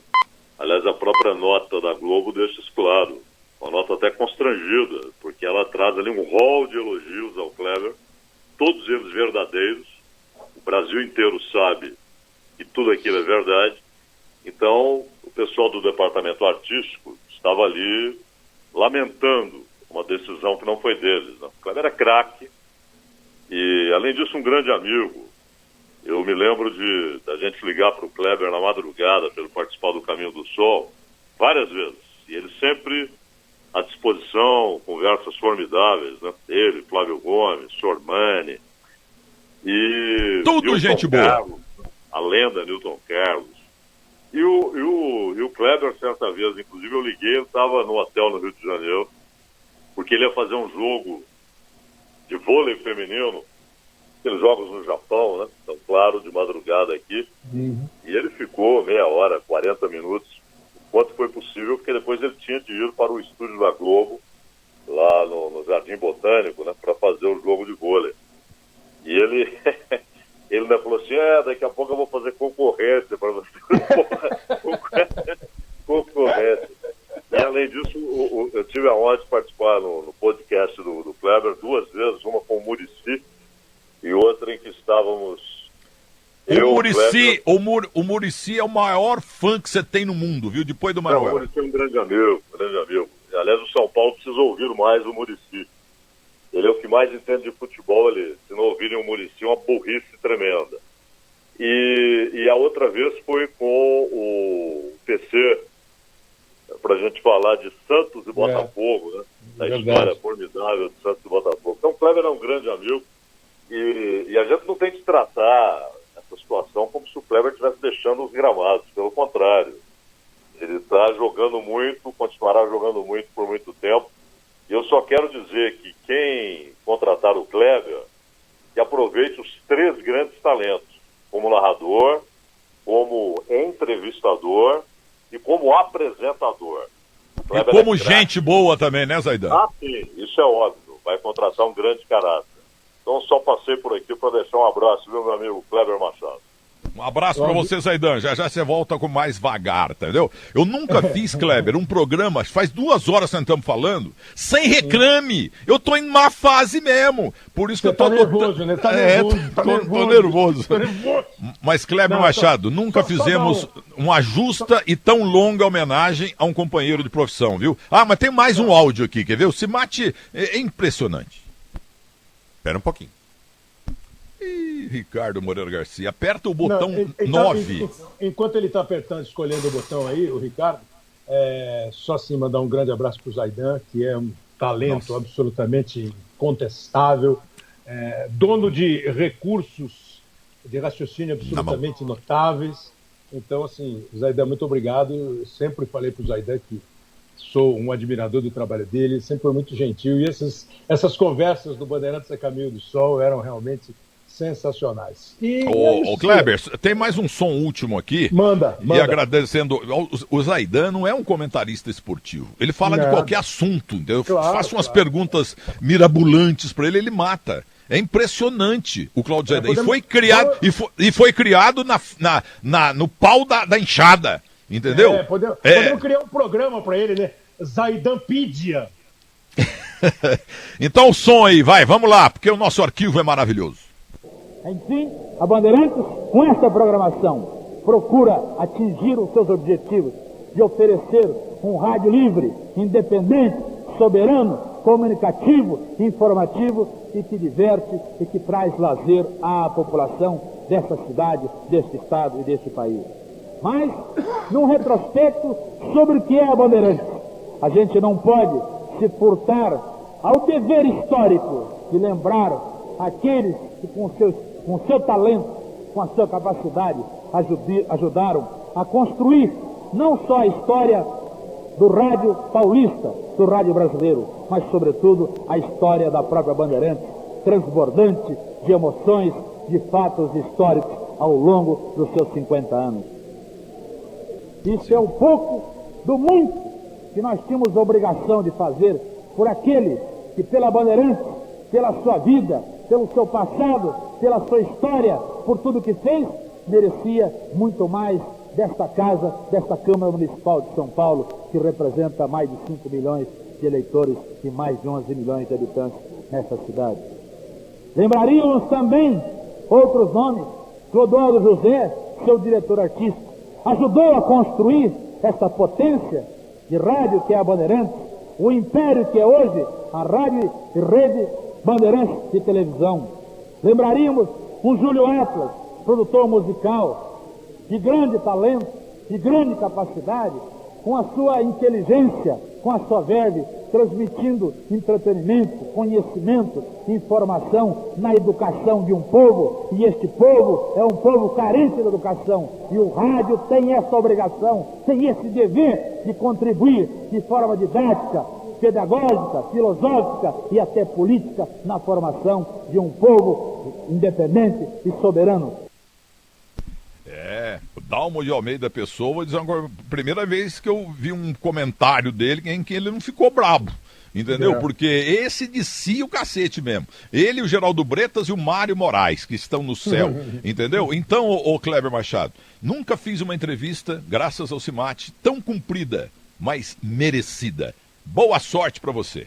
Aliás, a própria nota da Globo deixa isso claro. Uma nota até constrangida, porque ela traz ali um rol de elogios ao Kleber, todos eles verdadeiros. O Brasil inteiro sabe que tudo aquilo é verdade. Então, o pessoal do departamento artístico estava ali lamentando uma decisão que não foi deles, né? O Kleber era craque e, além disso, um grande amigo. Eu me lembro da gente ligar para o Kleber na madrugada para ele participar do Caminho do Sol várias vezes. E ele sempre à disposição, conversas formidáveis, né? Ele, Flávio Gomes, Sormani e... Tudo Newton gente boa. Carlos, a lenda Newton Carlos. E o Kleber, certa vez, inclusive eu liguei, ele estava no hotel no Rio de Janeiro, porque ele ia fazer um jogo de vôlei feminino, aqueles jogos no Japão, né? Então, claro, de madrugada aqui. E ele ficou meia hora, 40 minutos, o quanto foi possível, porque depois ele tinha de ir para o estúdio da Globo, lá no Jardim Botânico, né? Para fazer o jogo de vôlei. E ele ainda falou assim, daqui a pouco eu vou fazer concorrência para você. Concorrência. E além disso, eu tive a honra de participar no podcast do Kleber 2 vezes, uma com o Muricy e outra em que estávamos... O Muricy é o maior fã que você tem no mundo, viu? Depois do Manuel. O Muricy é um grande amigo. Aliás, o São Paulo precisa ouvir mais o Muricy. Ele é o que mais entende de futebol. Se não ouvirem o Muricy, é uma burrice tremenda. E a outra vez foi com o PC, para a gente falar de Santos e Botafogo, né? Da história formidável de Santos e Botafogo. Então, o Kleber é um grande amigo e a gente não tem que tratar essa situação como se o Kleber estivesse deixando os gramados. Pelo contrário, ele está jogando muito, continuará jogando muito por muito tempo. E eu só quero dizer que quem contratar o Kleber, que aproveite os 3 grandes talentos, como narrador, como entrevistador e como apresentador. E como gente boa também, né, Zaidan? Sim, isso é óbvio. Vai contratar um grande caráter. Então só passei por aqui para deixar um abraço, viu, meu amigo Kleber Machado. Um abraço pra você, Zaidan. Já já você volta com mais vagar, entendeu? Eu nunca fiz, Kleber, um programa, faz 2 horas que nós estamos falando, sem reclame. Eu tô em má fase mesmo. Por isso que eu tô nervoso, né? Tá nervoso. Tô nervoso. Mas, Kleber Machado, nunca fizemos uma justa e tão longa homenagem a um companheiro de profissão, viu? Ah, mas tem mais um áudio aqui, quer ver? O Cimate é impressionante. Espera um pouquinho. Ricardo Moreira Garcia, aperta o botão 9. Enquanto ele está apertando, escolhendo o botão aí, o Ricardo, só assim mandar um grande abraço para o Zaidan, que é um talento absolutamente incontestável, dono de recursos de raciocínio absolutamente notáveis. Então, assim, Zaidan, muito obrigado. Eu sempre falei para o Zaidan que sou um admirador do trabalho dele, sempre foi muito gentil. E essas conversas do Bandeirantes a Caminho do Sol eram realmente sensacionais. Ô, Kleber, tem mais um som último aqui. Manda. E agradecendo. O Zaidan não é um comentarista esportivo. Ele fala de qualquer assunto, entendeu? Faço umas perguntas mirabolantes para ele mata. É impressionante o Cláudio Zaidan. E foi criado no pau da enxada. Entendeu? Podemos criar um programa para ele, né? Zaidanpedia. Então o som aí, vamos lá, porque o nosso arquivo é maravilhoso. Enfim, a Bandeirantes, com esta programação, procura atingir os seus objetivos de oferecer um rádio livre, independente, soberano, comunicativo, informativo e que diverte e que traz lazer à população desta cidade, deste estado e deste país. Mas, num retrospecto sobre o que é a Bandeirantes, a gente não pode se furtar ao dever histórico de lembrar aqueles que com seu talento, com a sua capacidade, ajudaram a construir não só a história do rádio paulista, do rádio brasileiro, mas, sobretudo, a história da própria Bandeirantes, transbordante de emoções, de fatos históricos ao longo dos seus 50 anos. Isso é um pouco do muito que nós tínhamos a obrigação de fazer por aquele que, pela Bandeirantes, pela sua vida, pelo seu passado, pela sua história, por tudo que fez, merecia muito mais desta casa, desta Câmara Municipal de São Paulo, que representa mais de 5 milhões de eleitores e mais de 11 milhões de habitantes nesta cidade. Lembraríamos também outros nomes. Clodoaldo José, seu diretor artístico, ajudou a construir esta potência de rádio que é a Bandeirantes, o império que é hoje a rádio e rede Bandeirantes de televisão. Lembraríamos o Júlio Atlas, produtor musical, de grande talento, de grande capacidade, com a sua inteligência, com a sua verve, transmitindo entretenimento, conhecimento, informação na educação de um povo, e este povo é um povo carente de educação, e o rádio tem essa obrigação, tem esse dever de contribuir de forma didática, pedagógica, filosófica e até política na formação de um povo independente e soberano. Dalmo de Almeida Pessoa, vou dizer uma primeira vez que eu vi um comentário dele em que ele não ficou brabo, entendeu? Porque esse de si o cacete mesmo. Ele, o Geraldo Bretas e o Mário Moraes, que estão no céu, entendeu? Então, ô Kleber Machado, nunca fiz uma entrevista, graças ao Cimate, tão comprida, mas merecida. Boa sorte para você.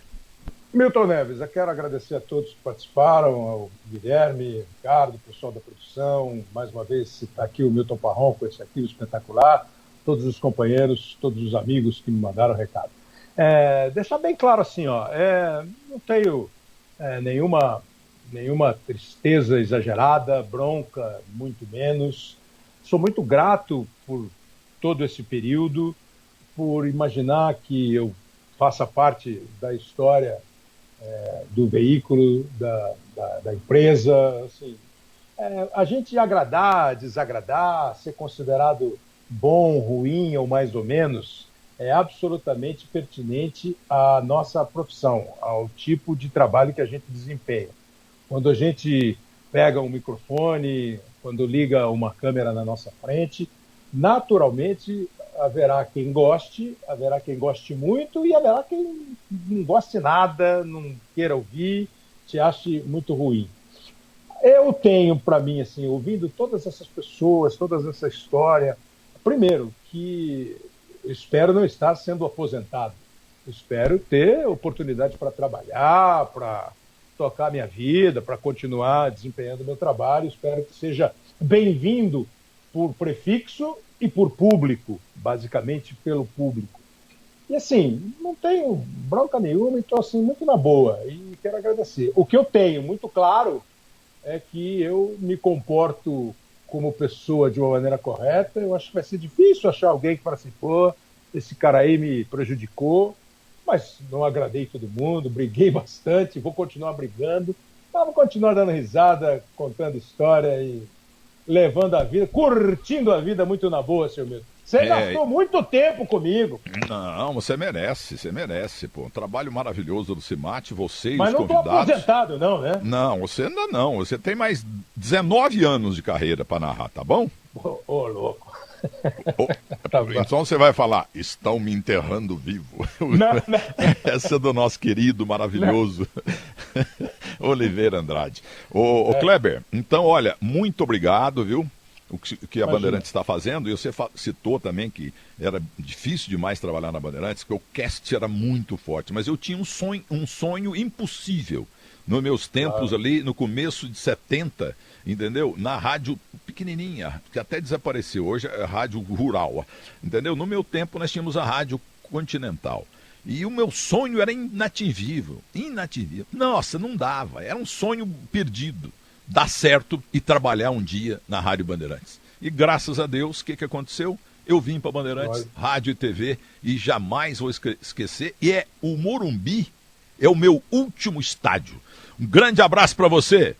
Milton Neves, eu quero agradecer a todos que participaram, ao Guilherme, Ricardo, o pessoal da produção, mais uma vez citar aqui o Milton Parron com esse arquivo espetacular, todos os companheiros, todos os amigos que me mandaram recado. Deixar bem claro assim, não tenho nenhuma tristeza exagerada, bronca, muito menos. Sou muito grato por todo esse período, por imaginar que eu faça parte da história do veículo, da empresa. Assim, a gente agradar, desagradar, ser considerado bom, ruim ou mais ou menos, é absolutamente pertinente à nossa profissão, ao tipo de trabalho que a gente desempenha. Quando a gente pega um microfone, quando liga uma câmera na nossa frente, naturalmente haverá quem goste muito e haverá quem não goste nada, não queira ouvir, te ache muito ruim. Eu tenho para mim, assim, ouvindo todas essas pessoas, toda essa história, primeiro, que eu espero não estar sendo aposentado. Eu espero ter oportunidade para trabalhar, para tocar a minha vida, para continuar desempenhando meu trabalho. Espero que seja bem-vindo por prefixo e por público, basicamente pelo público. E assim, não tenho bronca nenhuma, então assim, muito na boa, e quero agradecer. O que eu tenho muito claro é que eu me comporto como pessoa de uma maneira correta. Eu acho que vai ser difícil achar alguém que fala assim, pô, esse cara aí me prejudicou, mas não agradei todo mundo, briguei bastante, vou continuar brigando, mas vou continuar dando risada, contando história e levando a vida, curtindo a vida muito na boa, seu Milton. Você gastou muito tempo comigo. Não, você merece, pô. Um trabalho maravilhoso do CIMAT, você e mas os convidados. Mas não tô aposentado, não, né? Não, você ainda não. Você tem mais 19 anos de carreira para narrar, tá bom? Ô, louco. Então você vai falar, estão me enterrando vivo. Não. Essa é do nosso querido, maravilhoso Oliveira Andrade. Ô Kleber, então olha, muito obrigado, viu? O que a Bandeirantes está fazendo, e você citou também que era difícil demais trabalhar na Bandeirantes, que o cast era muito forte, mas eu tinha um sonho impossível. Nos meus tempos ali, no começo de 70, entendeu? Na rádio pequenininha, que até desapareceu, hoje é rádio rural, entendeu? No meu tempo nós tínhamos a rádio Continental. E o meu sonho era inatingível. Nossa, não dava, era um sonho perdido. Dar certo e trabalhar um dia na Rádio Bandeirantes. E graças a Deus, o que aconteceu? Eu vim para Bandeirantes, rádio e TV, e jamais vou esquecer. E o Morumbi é o meu último estádio. Um grande abraço para você.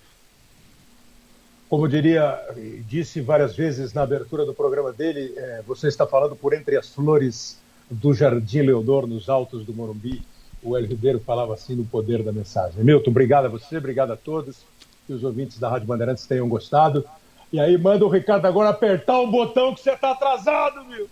Como disse várias vezes na abertura do programa dele, você está falando por entre as flores do Jardim Leodoro, nos altos do Morumbi. O Hélio Ribeiro falava assim no poder da mensagem. Milton, obrigado a você, obrigado a todos. Que os ouvintes da Rádio Bandeirantes tenham gostado. E aí manda o Ricardo agora apertar o botão que você está atrasado, meu.